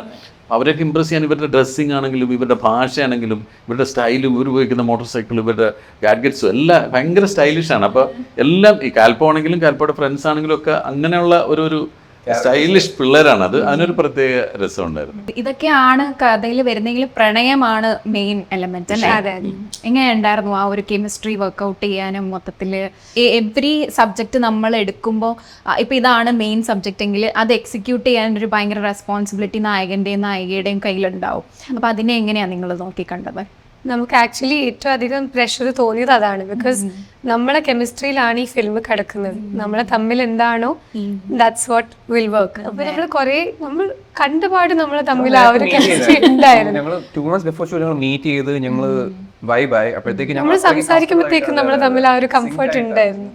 അവരൊക്കെ ഇമ്പ്രസ് ചെയ്യാൻ ഇവരുടെ ഡ്രസ്സിങ് ആണെങ്കിലും ഇവരുടെ ഭാഷയാണെങ്കിലും ഇവരുടെ സ്റ്റൈലും ഇവർ ഉപയോഗിക്കുന്ന മോട്ടോർ സൈക്കിളും ഇവരുടെ ഗാഡ്ഗറ്റ്സും എല്ലാം ഭയങ്കര സ്റ്റൈലിഷാണ്. അപ്പോൾ എല്ലാം ഈ കാൽപ്പോ ആണെങ്കിലും കാൽപ്പോയുടെ ഫ്രണ്ട്സ് ആണെങ്കിലും ഒക്കെ അങ്ങനെയുള്ള ഒരു സ്റ്റൈലിഷ് പിള്ളേരാണ്. അതിനൊരു പ്രത്യേക രസമുണ്ടായിരുന്നു. ഇതൊക്കെയാണ് കഥയിൽ വരുന്നെങ്കിൽ പ്രണയമാണ് മെയിൻ എലമെന്റ് അല്ലേ? എങ്ങനെയുണ്ടായിരുന്നു ആ ഒരു കെമിസ്ട്രി വർക്ക്ഔട്ട് ചെയ്യാനും മൊത്തത്തില് എവറി സബ്ജക്റ്റ് നമ്മൾ എടുക്കുമ്പോൾ ഇപ്പൊ ഇതാണ് മെയിൻ സബ്ജക്റ്റ് എങ്കിൽ അത് എക്സിക്യൂട്ട് ചെയ്യാൻ ഒരു ഭയങ്കര റെസ്പോൺസിബിലിറ്റി നായകന്റെയും നായികയുടെയും കയ്യിലുണ്ടാവും. അപ്പൊ അതിനെ എങ്ങനെയാ നിങ്ങൾ നോക്കിക്കണ്ടത്? നമുക്ക് ആക്ച്വലി ഏറ്റവും അധികം പ്രഷർ തോന്നിയത് അതാണ്. ബിക്കോസ് നമ്മളെ കെമിസ്ട്രിയിലാണ് ഈ ഫിലിം കിടക്കുന്നത്. നമ്മളെ തമ്മിൽ എന്താണോ ദാറ്റ്സ് വാട്ട് വിൽ വർക്ക്. അപ്പൊ നമ്മൾ കണ്ടുപാട് നമ്മളെ തമ്മിൽ ആ ഒരു കെമിസ്ട്രി ഉണ്ടായിരുന്നു. ഞങ്ങൾ 2 months ബിഫോർ ഷോ ഞങ്ങൾ മീറ്റ് ചെയ്ത് ഞങ്ങൾ വൈബായി. അപ്പോഴത്തേക്ക് നമ്മൾ സംസാരിക്കുമ്പോഴത്തേക്കും നമ്മളെ തമ്മിൽ ആ ഒരു കംഫർട്ട് ഉണ്ടായിരുന്നു.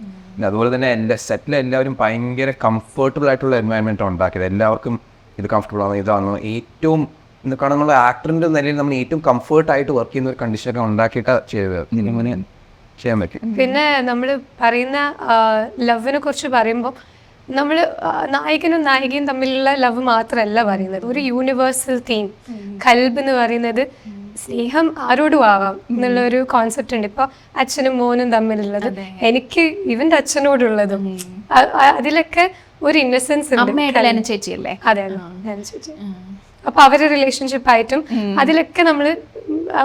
അതുപോലെ തന്നെ എൻ്റെ സെറ്റിൽ എല്ലാവരും ഭയങ്കര കംഫർട്ടബിൾ ആയിട്ടുള്ള എൻവയൺമെന്റ് ഉണ്ടാക്കിയത്. എല്ലാവർക്കും ഇത് കംഫർട്ടബിൾ ആണ്, ഇതാണ് ഏറ്റവും കാരണം നമ്മൾ ആക്ടറിന്റെ നിലയിൽ നമ്മൾ ഏറ്റവും കംഫർട്ട് ആയിട്ട് വർക്ക് ചെയ്യുന്ന ഒരു കണ്ടീഷനൊക്കെ ഉണ്ടാക്കിയിട്ടാണ് ചെയ്തത്. ഇങ്ങനെ ചെയ്യാൻ പറ്റും. പിന്നെ നമ്മൾ പറയുന്ന ലവിനെ കുറിച്ച് പറയുമ്പോൾ നമ്മൾ നായകനും നായികയും തമ്മിലുള്ള ലവ് മാത്രമല്ല പറയുന്നത്, ഒരു യൂണിവേഴ്സൽ തീം. കൽബ് എന്ന് പറയുന്നത് സ്നേഹം ആരോടും ആവാം എന്നുള്ള ഒരു കോൺസെപ്റ്റ് ഉണ്ട്. ഇപ്പൊ അച്ഛനും മോനും തമ്മിലുള്ളത്, എനിക്ക് ഇവന്റെ അച്ഛനോടുള്ളതും അതിലൊക്കെ ഒരു ഇന്നസെൻസ് ഉണ്ട്. ചേച്ചിയല്ലേ? അതെ, ചേച്ചി. അപ്പൊ അവരുടെ റിലേഷൻഷിപ്പ് ആയിട്ടും അതിലൊക്കെ നമ്മൾ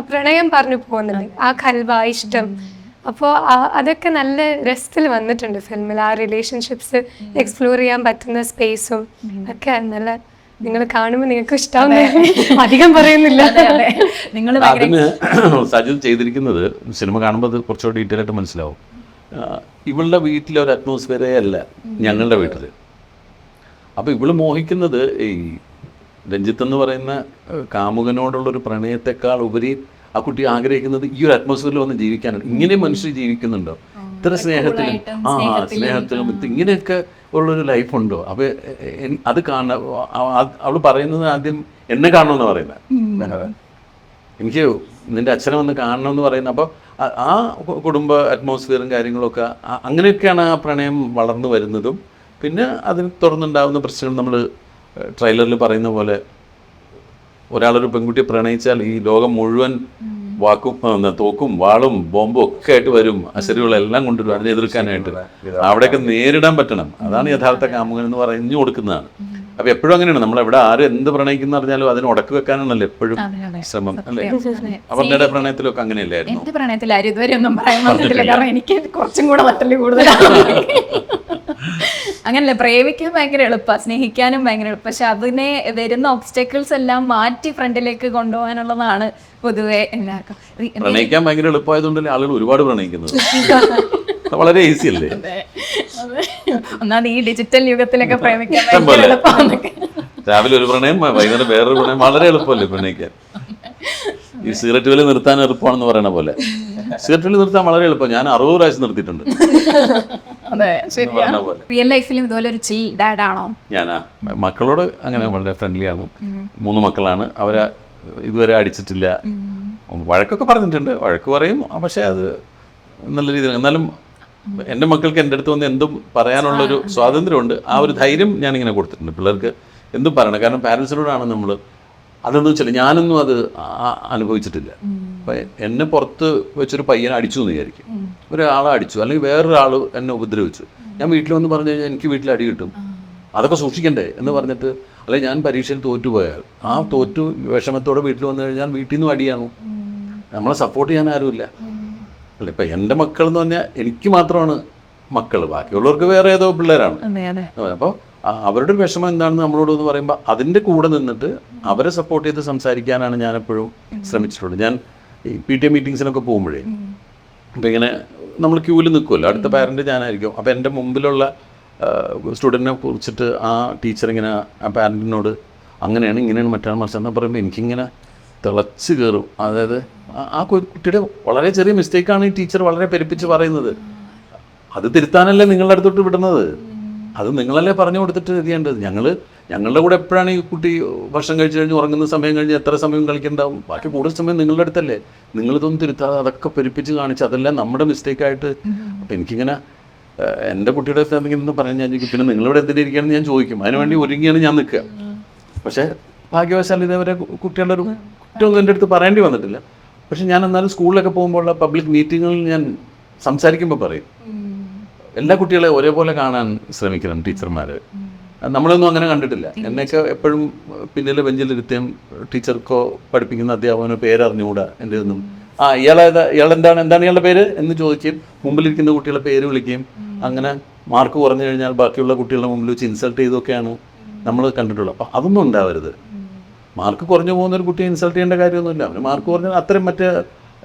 പ്രണയം പറഞ്ഞു പോകുന്നുണ്ട്, ആ കൽബ ഇഷ്ടം. അപ്പോൾ അതൊക്കെ നല്ല രസത്തിൽ വന്നിട്ടുണ്ട് ഫിലിമിൽ. ആ റിലേഷൻഷിപ്സ് എക്സ്പ്ലോർ ചെയ്യാൻ പറ്റുന്ന സ്പേസും ഒക്കെ നല്ല, നിങ്ങൾ കാണുമ്പോൾ നിങ്ങൾക്ക് ഇഷ്ടാവുന്ന അധികം പറയുന്നില്ല. അതിന് സജിത് ചെയ്തിരിക്കുന്നത് സിനിമ കാണുമ്പോൾ അത് കുറച്ചുകൂടി ഡീറ്റെയിൽ ആയിട്ട് മനസ്സിലാവും. ഇവളുടെ വീട്ടിലെ ഒരു അറ്റ്മോസ്ഫിയറേ അല്ല ഞങ്ങളുടെ വീട്ടിൽ. അപ്പോൾ ഇവള് മോഹിക്കുന്നത് ഈ രഞ്ജിത്ത് എന്ന് പറയുന്ന കാമുകനോടുള്ളൊരു പ്രണയത്തെക്കാൾ ഉപരി ആ കുട്ടി ആഗ്രഹിക്കുന്നത് ഈ ഒരു അറ്റ്മോസ്ഫിയറിൽ വന്ന് ജീവിക്കാനാണ്. ഇങ്ങനെ മനുഷ്യർ ജീവിക്കുന്നുണ്ടോ ഇത്ര സ്നേഹത്തിലും സ്നേഹത്തിലും ഇങ്ങനെയൊക്കെ ഉള്ളൊരു ലൈഫുണ്ടോ? അപ്പോൾ അത് കാണാൻ അവൾ പറയുന്നത് ആദ്യം എന്നെ കാണണമെന്ന് പറയുന്നത്, എനിക്ക് നിന്റെ അച്ഛനെ വന്ന് കാണണമെന്ന് പറയുന്നത്. അപ്പോൾ ആ കുടുംബ അറ്റ്മോസ്ഫിയറും കാര്യങ്ങളൊക്കെ അങ്ങനെയൊക്കെയാണ് ആ പ്രണയം വളർന്നു വരുന്നതും. പിന്നെ അതിന് തുടർന്നുണ്ടാകുന്ന പ്രശ്നങ്ങൾ നമ്മൾ ട്രെയിലറിൽ പറയുന്ന പോലെ, ഒരാളൊരു പെൺകുട്ടിയെ പ്രണയിച്ചാൽ ഈ ലോകം മുഴുവൻ തോക്കും വാളും ബോംബും ഒക്കെ ആയിട്ട് വരും, അശരികളെല്ലാം കൊണ്ടുവരും അതിനെ എതിർക്കാനായിട്ട്. അവിടെയൊക്കെ നേരിടാൻ പറ്റണം. അതാണ് യഥാർത്ഥ കാമുകൻ എന്ന് പറഞ്ഞു കൊടുക്കുന്നതാണ്. അപ്പൊ എപ്പോഴും അങ്ങനെയാണ്, നമ്മൾ എവിടെ ആരും എന്ത് പ്രണയിക്കുന്ന പറഞ്ഞാലും അതിന് ഉടക്ക് വെക്കാനാണല്ലോ എപ്പോഴും ശ്രമം, അല്ലേ? അവരുടെ പ്രണയത്തിലൊക്കെ അങ്ങനെയല്ലായിരുന്നു. എന്റെ പ്രണയത്തിലാരും ഇതുവരെ ഒന്നും പറയാൻ പറ്റില്ല, കാരണം എനിക്ക് കുറച്ചും കൂടെ നട്ടല് കൂടുതലാണ്. അങ്ങനല്ലേ, പ്രേമിക്കാൻ ഭയങ്കര എളുപ്പമാണ്, സ്നേഹിക്കാനും ഭയങ്കര എളുപ്പം. പക്ഷെ അതിനെ വരുന്ന ഒബ്സ്റ്റക്കിൾസ് എല്ലാം മാറ്റി ഫ്രണ്ടിലേക്ക് കൊണ്ടുപോകാനുള്ളതാണ് പൊതുവെ എല്ലാവർക്കും. പ്രണയിക്കാൻ ഭയങ്കര എളുപ്പമായതുകൊണ്ടല്ലേ ആളുകൾ ഒരുപാട് പ്രണയിക്കുന്നത്. വളരെ ഈസി അല്ലേ? ഒന്നാമത് ഈ ഡിജിറ്റൽ യുഗത്തിലൊക്കെ പ്രേമിക്കാൻ ഭയങ്കര എളുപ്പമാണ്. രാവിലെ ഒരു പ്രണയം വൈകുന്നേരം വേറൊരു പ്രണയം, വളരെ എളുപ്പമല്ലേ പ്രണയിക്കാൻ. ഈ സിഗരറ്റ് വലി നിർത്താൻ എളുപ്പമാണെന്ന് പറയണ പോലെ സിഗരറ്റ് വലി നിർത്താൻ വളരെ എളുപ്പം. ഞാൻ 60 പ്രാവശ്യം നിർത്തിയിട്ടുണ്ട്. റിയൽ ലൈഫിലും ഇതുപോലെ ഒരു ചിൽ ഡാഡ് ആണോ? ഞാനാ മക്കളോട് അങ്ങനെ വളരെ ഫ്രണ്ട്ലി ആകും. 3 മക്കളാണ്, അവരെ ഇതുവരെ അടിച്ചിട്ടില്ല. വഴക്കൊക്കെ പറഞ്ഞിട്ടുണ്ട്, വഴക്ക് പറയും, പക്ഷെ അത് നല്ല രീതിയിൽ. എന്നാലും എൻ്റെ മക്കൾക്ക് എൻ്റെ അടുത്ത് വന്ന് എന്തും പറയാനുള്ളൊരു സ്വാതന്ത്ര്യമുണ്ട്. ആ ഒരു ധൈര്യം ഞാനിങ്ങനെ കൊടുത്തിട്ടുണ്ട് പിള്ളേർക്ക് എന്തും പറയണം. കാരണം പാരൻസിനോടാണ് നമ്മൾ അതെന്ന് വെച്ചാൽ ഞാനൊന്നും അത് അനുഭവിച്ചിട്ടില്ല. അപ്പം എന്നെ പുറത്ത് വെച്ചൊരു പയ്യനെ അടിച്ചു എന്ന് വിചാരിക്കും, ഒരാളെ അടിച്ചു, അല്ലെങ്കിൽ വേറൊരാൾ എന്നെ ഉപദ്രവിച്ചു, ഞാൻ വീട്ടിൽ വന്ന് പറഞ്ഞു കഴിഞ്ഞാൽ എനിക്ക് വീട്ടിൽ അടി കിട്ടും, അതൊക്കെ സൂക്ഷിക്കണ്ടേ എന്ന് പറഞ്ഞിട്ട്, അല്ലെങ്കിൽ ഞാൻ പരീക്ഷയിൽ തോറ്റുപോയാൽ ആ തോറ്റു വിഷമത്തോടെ വീട്ടിൽ വന്നു കഴിഞ്ഞാൽ വീട്ടിൽ നിന്നും അടിയാകും. നമ്മളെ സപ്പോർട്ട് ചെയ്യാൻ ആരുമില്ല, അല്ല. ഇപ്പം എൻ്റെ മക്കൾ എന്ന് പറഞ്ഞാൽ എനിക്ക് മാത്രമാണ് മക്കൾ, ബാക്കിയുള്ളവർക്ക് വേറെ ഏതോ പിള്ളേരാണ്. അപ്പോൾ അവരുടെ ഒരു വിഷമം എന്താണെന്ന് നമ്മളോടൊന്ന് പറയുമ്പോൾ അതിൻ്റെ കൂടെ നിന്നിട്ട് അവരെ സപ്പോർട്ട് ചെയ്ത് സംസാരിക്കാനാണ് ഞാനെപ്പോഴും ശ്രമിച്ചിട്ടുള്ളത്. ഞാൻ ഈ PTA മീറ്റിങ്സിനൊക്കെ പോകുമ്പോഴേ അപ്പം ഇങ്ങനെ നമ്മൾ ക്യൂവിൽ നിൽക്കുമല്ലോ, അടുത്ത പാരൻറ്റ് ഞാനായിരിക്കും. അപ്പോൾ എൻ്റെ മുമ്പിലുള്ള സ്റ്റുഡൻറ്റിനെ കുറിച്ചിട്ട് ആ ടീച്ചർ ഇങ്ങനെ ആ പാരൻറ്റിനോട് അങ്ങനെയാണ് ഇങ്ങനെയാണ് മറ്റാണ് മറിച്ചെന്ന് പറയുമ്പോൾ എനിക്കിങ്ങനെ തിളച്ച് കയറും. അതായത് ആ കുട്ടിയുടെ വളരെ ചെറിയ മിസ്റ്റേക്കാണ് ഈ ടീച്ചർ വളരെ പെരുപ്പിച്ച് പറയുന്നത്. അത് തിരുത്താനല്ലേ നിങ്ങളുടെ അടുത്തോട്ട് വിടുന്നത്. അത് നിങ്ങളല്ലേ പറഞ്ഞു കൊടുത്തിട്ട് ഇത് ചെയ്യേണ്ടത്. ഞങ്ങളുടെ കൂടെ എപ്പോഴാണ് ഈ കുട്ടി ഭക്ഷണം കഴിച്ച് കഴിഞ്ഞ് ഉറങ്ങുന്ന സമയം കഴിഞ്ഞ് എത്ര സമയം കളിക്കണ്ടാവും, ബാക്കി കൂടുതൽ സമയം നിങ്ങളുടെ അടുത്തല്ലേ. നിങ്ങളിതൊന്നും തിരുത്താതെ അതൊക്കെ പെരുപ്പിച്ച് കാണിച്ച് അതെല്ലാം നമ്മുടെ മിസ്റ്റേക്കായിട്ട്. അപ്പം എനിക്കിങ്ങനെ എൻ്റെ കുട്ടിയുടെ അടുത്ത് എന്തെങ്കിലും പറയാൻ ഞാൻ ചോദിക്കും, പിന്നെ നിങ്ങളിവിടെ എന്തിനിരിക്കുകയാണെന്ന് ഞാൻ ചോദിക്കും. അതിനുവേണ്ടി ഒരുങ്ങിയാണ് ഞാൻ നിൽക്കുക. പക്ഷേ ഭാഗ്യവശാൽ ഇതേവരെ കുട്ടികളുടെ ഒരു കുറ്റമൊന്നും എൻ്റെ അടുത്ത് പറയേണ്ടി വന്നിട്ടില്ല. പക്ഷെ ഞാൻ എന്നാലും സ്കൂളിലൊക്കെ പോകുമ്പോഴുള്ള പബ്ലിക് മീറ്റിങ്ങുകളിൽ ഞാൻ സംസാരിക്കുമ്പോൾ പറയും, എല്ലാ കുട്ടികളെ ഒരേപോലെ കാണാൻ ശ്രമിക്കണം ടീച്ചർമാർ. നമ്മളൊന്നും അങ്ങനെ കണ്ടിട്ടില്ല. എന്നെയൊക്കെ എപ്പോഴും പിന്നിലെ ബെഞ്ചിലിരുത്തേം ടീച്ചർക്കോ പഠിപ്പിക്കുന്ന അധ്യാപകനോ പേരറിഞ്ഞുകൂടാ എൻ്റെ ഒന്നും. എന്താണ് ഇയാളുടെ പേര് എന്ന് ചോദിക്കുകയും മുമ്പിലിരിക്കുന്ന കുട്ടികളെ പേര് വിളിക്കുകയും അങ്ങനെ മാർക്ക് കുറഞ്ഞു കഴിഞ്ഞാൽ ബാക്കിയുള്ള കുട്ടികളുടെ മുമ്പിൽ വെച്ച് ഇൻസൾട്ട് ചെയ്തൊക്കെയാണ് നമ്മൾ കണ്ടിട്ടുള്ളത്. അപ്പം അതൊന്നും ഉണ്ടാവരുത്. മാർക്ക് കുറഞ്ഞു പോകുന്ന ഒരു കുട്ടിയെ ഇൻസൾട്ട് ചെയ്യേണ്ട കാര്യമൊന്നുമില്ല. അവന് മാർക്ക് കുറഞ്ഞാൽ അത്രയും മറ്റേ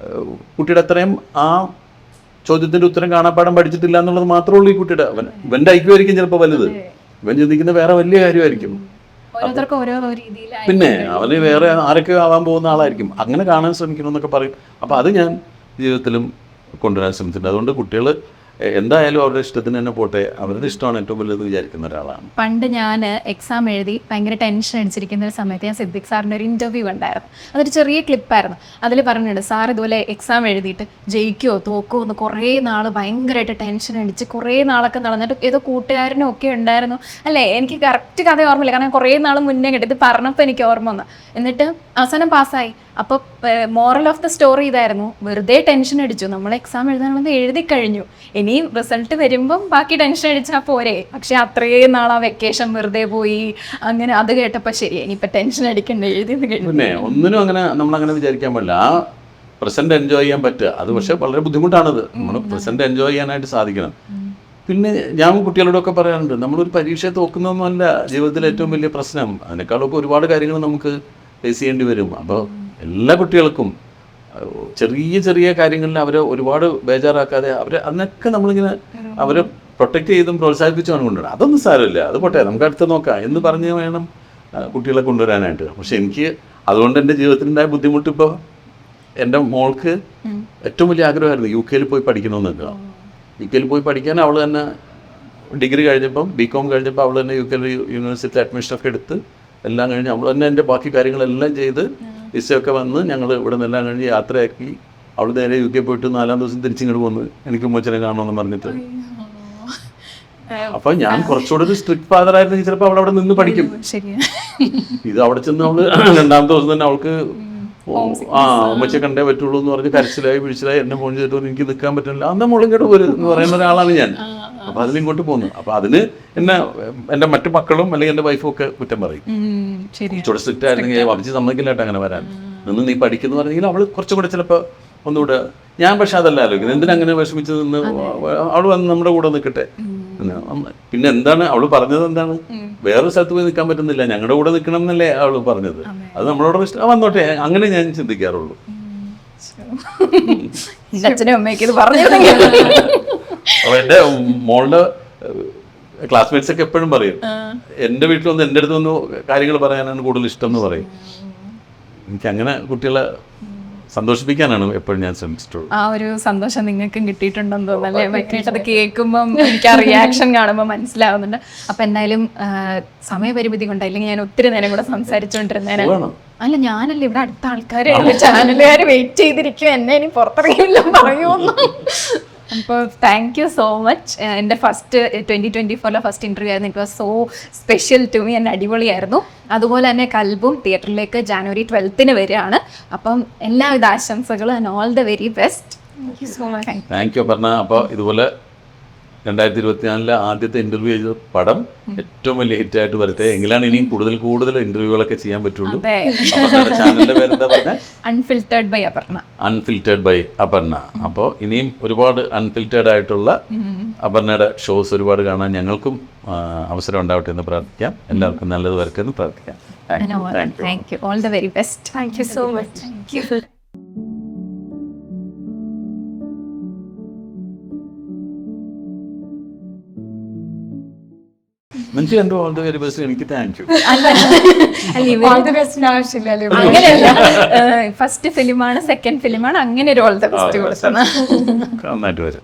കുട്ടിയുടെ അത്രയും ആ ചോദ്യത്തിൻ്റെ ഉത്തരം കാണാപ്പാടം പഠിച്ചിട്ടില്ല എന്നുള്ളത് മാത്രമേ ഉള്ളൂ ഈ കുട്ടിയുടെ. ഇവൻ്റെ ഐക്യമായിരിക്കും ചിലപ്പോൾ വലുത്, ഇവൻ ചിന്തിക്കുന്ന വേറെ വലിയ കാര്യമായിരിക്കും. പിന്നെ അവന് വേറെ ആരൊക്കെ ആവാൻ പോകുന്ന ആളായിരിക്കും. അങ്ങനെ കാണാൻ ശ്രമിക്കണം എന്നൊക്കെ പറയും. അപ്പോൾ അത് ഞാൻ ജീവിതത്തിലും കൊണ്ടുവരാൻ ശ്രമിച്ചിട്ടുണ്ട്. അതുകൊണ്ട് കുട്ടികൾ എന്തായാലും അവരുടെ ഇഷ്ടത്തിന് തന്നെ പോട്ടെ, അവരുടെ ഇഷ്ടമാണ് ഏറ്റവും വലുതെന്ന് വിചാരിക്കുന്ന ഒരാളാണ്. പണ്ട് ഞാൻ എക്സാം എഴുതി ഭയങ്കര ടെൻഷൻ അടിച്ചിരിക്കുന്ന ഒരു സമയത്ത് ഞാൻ സിദ്ദിഖ് സാറിൻ്റെ ഒരു ഇൻ്റർവ്യൂ ഉണ്ടായിരുന്നു. അതൊരു ചെറിയ ക്ലിപ്പായിരുന്നു. അതിൽ പറഞ്ഞിട്ടുണ്ട്, സാർ ഇതുപോലെ എക്സാം എഴുതിയിട്ട് ജയിക്കുമോ തോക്കുമോ എന്ന് കുറേ നാൾ ഭയങ്കരമായിട്ട് ടെൻഷൻ അടിച്ച് കുറേ നാളൊക്കെ നടന്നിട്ട് ഏതോ കൂട്ടുകാരനും ഒക്കെ ഉണ്ടായിരുന്നു അല്ലേ, എനിക്ക് കറക്റ്റ് കഥ ഓർമ്മയില്ല, കാരണം കുറേ നാൾ മുന്നേ കിട്ടി ഇത് പറഞ്ഞപ്പോൾ എനിക്ക് ഓർമ്മ വന്നു. എന്നിട്ട് അവസാനം പാസ്സായി. അപ്പോൾ മോറൽ ഓഫ് ദ സ്റ്റോറി ഇതായിരുന്നു, വെറുതെ ടെൻഷൻ അടിച്ചു, നമ്മൾ എക്സാം എഴുതാനുള്ളത് എഴുതി കഴിഞ്ഞു, ഇനിയും റിസൾട്ട് വരുമ്പം ബാക്കി ടെൻഷൻ അടിച്ചാൽ പോരെ. പക്ഷെ അത്രയും നാൾ ആ വെക്കേഷൻ വെറുതെ പോയി. അങ്ങനെ അത് കേട്ടപ്പോൾ ശരി, ഇനിയിപ്പോൾ ടെൻഷൻ അടിക്കണ്ട, എഴുതിയത് കഴിഞ്ഞു. പിന്നെ ഒന്നിനും അങ്ങനെ നമ്മളങ്ങനെ വിചാരിക്കാൻ പാടില്ല. ആ പ്രസന്റ് എൻജോയ് ചെയ്യാൻ പറ്റുക, അത് പക്ഷേ വളരെ ബുദ്ധിമുട്ടാണത്. നമ്മൾ പ്രസന്റ് എൻജോയ് ചെയ്യാനായിട്ട് സാധിക്കണം. പിന്നെ ഞാൻ കുട്ടികളോടൊക്കെ പറയാറുണ്ട്, നമ്മളൊരു പരീക്ഷയെ തോക്കുന്നതൊന്നുമല്ല ജീവിതത്തിലെ ഏറ്റവും വലിയ പ്രശ്നം. അതിനേക്കാളൊക്കെ ഒരുപാട് കാര്യങ്ങൾ നമുക്ക് ഫേസ് ചെയ്യേണ്ടി വരും. അപ്പോൾ എല്ലാ കുട്ടികൾക്കും ചെറിയ ചെറിയ കാര്യങ്ങളിൽ അവരെ ഒരുപാട് ബേജാറാക്കാതെ അതിനൊക്കെ നമ്മളിങ്ങനെ അവരെ പ്രൊട്ടക്റ്റ് ചെയ്തും പ്രോത്സാഹിപ്പിച്ചുമാണ് കൊണ്ടുവരണം. അതൊന്നും സാരമില്ല, അത് പോട്ടെ, നമുക്ക് അടുത്ത് നോക്കാം എന്ന് പറഞ്ഞ് വേണം കുട്ടികളെ കൊണ്ടുവരാനായിട്ട്. പക്ഷെ എനിക്ക് അതുകൊണ്ട് എൻ്റെ ജീവിതത്തിലുണ്ടായ ബുദ്ധിമുട്ട് ഇപ്പോൾ എൻ്റെ മോൾക്ക് ഏറ്റവും വലിയ ആഗ്രഹമായിരുന്നു UK പോയി പഠിക്കണമെന്നൊക്കെ. UK പോയി പഠിക്കാൻ അവൾ തന്നെ ഡിഗ്രി കഴിഞ്ഞപ്പം BCom കഴിഞ്ഞപ്പോൾ അവൾ തന്നെ UK യൂണിവേഴ്സിറ്റി അഡ്മിഷനൊക്കെ എടുത്ത് എല്ലാം കഴിഞ്ഞ് അവൾ തന്നെ എൻ്റെ ബാക്കി കാര്യങ്ങളെല്ലാം ചെയ്ത് വിസയൊക്കെ വന്ന് ഞങ്ങൾ ഇവിടെ നിന്നെല്ലാം കഴിഞ്ഞ് യാത്രയാക്കി അവൾ നേരെ UK പോയിട്ട് 4-ാം ദിവസം തിരിച്ചിങ്ങോട്ട് വന്ന് എനിക്ക് ഉമ്മച്ചനെ കാണണമെന്ന് പറഞ്ഞിട്ട്. അപ്പം ഞാൻ കുറച്ചുകൂടെ ഒരു സ്ട്രിക്റ്റ് ഫാദർ ആയിരുന്നെങ്കിൽ ചിലപ്പോൾ അവൾ അവിടെ നിന്ന് പഠിക്കും. ഇത് അവിടെ ചെന്ന് അവള് 2-ാമത്തെ ദിവസം തന്നെ അവൾക്ക് ഉമ്മച്ചെ കണ്ടേ പറ്റുള്ളൂ എന്ന് പറഞ്ഞ് കരച്ചിലായി പിടിച്ചിലായി എന്നെ ഫോൺ ചെയ്തിട്ട് എനിക്ക് നിൽക്കാൻ പറ്റില്ല, അന്ന് മുളങ്കേട് വരും എന്ന് പറയുന്ന ഒരാളാണ് ഞാൻ. അപ്പോൾ അതിലിങ്ങോട്ട് പോകുന്നു. അപ്പോൾ അതിന് എന്നെ എൻ്റെ മറ്റു മക്കളും അല്ലെങ്കിൽ എൻ്റെ വൈഫും ഒക്കെ കുറ്റം പറയും. കുറച്ചുകൂടെ സ്ട്രിക്റ്റ് ആയിരുന്നെങ്കിൽ വധിച്ച് സമ്മതിക്കില്ലായിട്ട് അങ്ങനെ വരാൻ നിന്ന് നീ പഠിക്കുന്നു പറഞ്ഞെങ്കിൽ അവൾ കുറച്ചും കൂടെ ചിലപ്പോൾ ഒന്നുകൂടെ. ഞാൻ പക്ഷെ അതല്ല ആലോചിക്കുന്നത്, എന്തിനങ്ങനെ വിഷമിച്ച് നിന്ന് അവൾ വന്ന് നമ്മുടെ കൂടെ നിൽക്കട്ടെ. പിന്നെ എന്താണ് അവൾ പറഞ്ഞത്? എന്താണ് വേറൊരു സ്ഥലത്ത് പോയി നിൽക്കാൻ പറ്റുന്നില്ല, ഞങ്ങളുടെ കൂടെ നിൽക്കണം എന്നല്ലേ അവൾ പറഞ്ഞത്. അത് നമ്മളോട് ഇഷ്ടം വന്നോട്ടെ, അങ്ങനെ ഞാൻ ചിന്തിക്കാറുള്ളൂ. അപ്പോൾ എൻ്റെ മോളുടെ ക്ലാസ്മേറ്റ്സ് ഒക്കെ എപ്പോഴും പറയും, എൻ്റെ വീട്ടിൽ വന്ന് എൻ്റെ അടുത്ത് വന്ന് കാര്യങ്ങൾ പറയാനാണ് കൂടുതൽ ഇഷ്ടം എന്ന് പറയും. എനിക്കങ്ങനെ കുട്ടികളെ സന്തോഷിപ്പിക്കാനാണ് എപ്പോഴും ഞാൻ ശ്രമിച്ചിട്ടുള്ളത്. ആ ഒരു സന്തോഷം നിങ്ങൾക്കും കിട്ടിയിട്ടുണ്ടെന്ന് തോന്നുന്നല്ലേ? ഭയങ്കരമായിട്ട് അത് കേൾക്കുമ്പം എനിക്ക് ആ റിയാക്ഷൻ കാണുമ്പോൾ മനസ്സിലാവുന്നുണ്ട്. അപ്പം എന്തായാലും സമയപരിമിതി കൊണ്ട്, അല്ലെങ്കിൽ ഞാൻ ഒത്തിരി നേരം കൂടെ സംസാരിച്ചുകൊണ്ടിരുന്നേനാണ്. അല്ല, ഞാനല്ല, ഇവിടെ അടുത്ത ആൾക്കാർ ചാനലുകാർ വെയിറ്റ് ചെയ്തിരിക്കും, എന്നെ ഇനി പുറത്തിറങ്ങില്ല പറയുമെന്ന്. അപ്പോൾ താങ്ക് യു സോ മച്ച്. എൻ്റെ ഫസ്റ്റ് 2024 ഫസ്റ്റ് ഇൻ്റർവ്യൂ ആയിരുന്നു. It was so special to me. എൻ്റെ അടിപൊളിയായിരുന്നു. അതുപോലെ തന്നെ കൽബും തിയേറ്ററിലേക്ക് January 12 വരികയാണ്. അപ്പം എല്ലാവിധ ആശംസകളും and all the very best. Thank you so much. Thank you Aparna. അപ്പോൾ ഇതുപോലെ 2024 ആദ്യത്തെ ഇൻ്റർവ്യൂ ചെയ്ത പടം ഏറ്റവും വലിയ ഹിറ്റായിട്ട് വരട്ടെ. എങ്കിലാണ് ഇനിയും കൂടുതൽ ഇൻ്റർവ്യൂകളൊക്കെ ചെയ്യാൻ പറ്റുള്ളൂ. ചാനലിൻ്റെ പേരെന്താ പറഞ്ഞത്? അൺഫിൽറ്റേർഡ് ബൈ അപർണ. അൺഫിൽറ്റേർഡ് ബൈ അപർണ. അപ്പോൾ ഇനിയും ഒരുപാട് അൺഫിൽറ്റേർഡ് ആയിട്ടുള്ള അപർണയുടെ ഷോസ് ഒരുപാട് കാണാൻ ഞങ്ങൾക്കും അവസരം ഉണ്ടാവട്ടെ എന്ന് പ്രാർത്ഥിക്കാം. എല്ലാവർക്കും നല്ലത് വരട്ടെ എന്ന് പ്രാർത്ഥിക്കാം. Thank you. All the very best. Thank you so much. Thank you. എനിക്ക് രണ്ടും ഓൾ ദ വെരി ബെസ്റ്റ്. എനിക്ക് താങ്ക് യു. ഓൾ ദ ബെസ്റ്റിന് ആവശ്യമില്ലല്ലോ. അങ്ങനെയല്ല, ഫസ്റ്റ് ഫിലിമാണ്, സെക്കൻഡ് ഫിലിമാണ്, അങ്ങനെ ഒരു ഓൾ ദ ബെസ്റ്റ് കൊടുക്കുന്നത്. നന്നായിട്ട് വരും.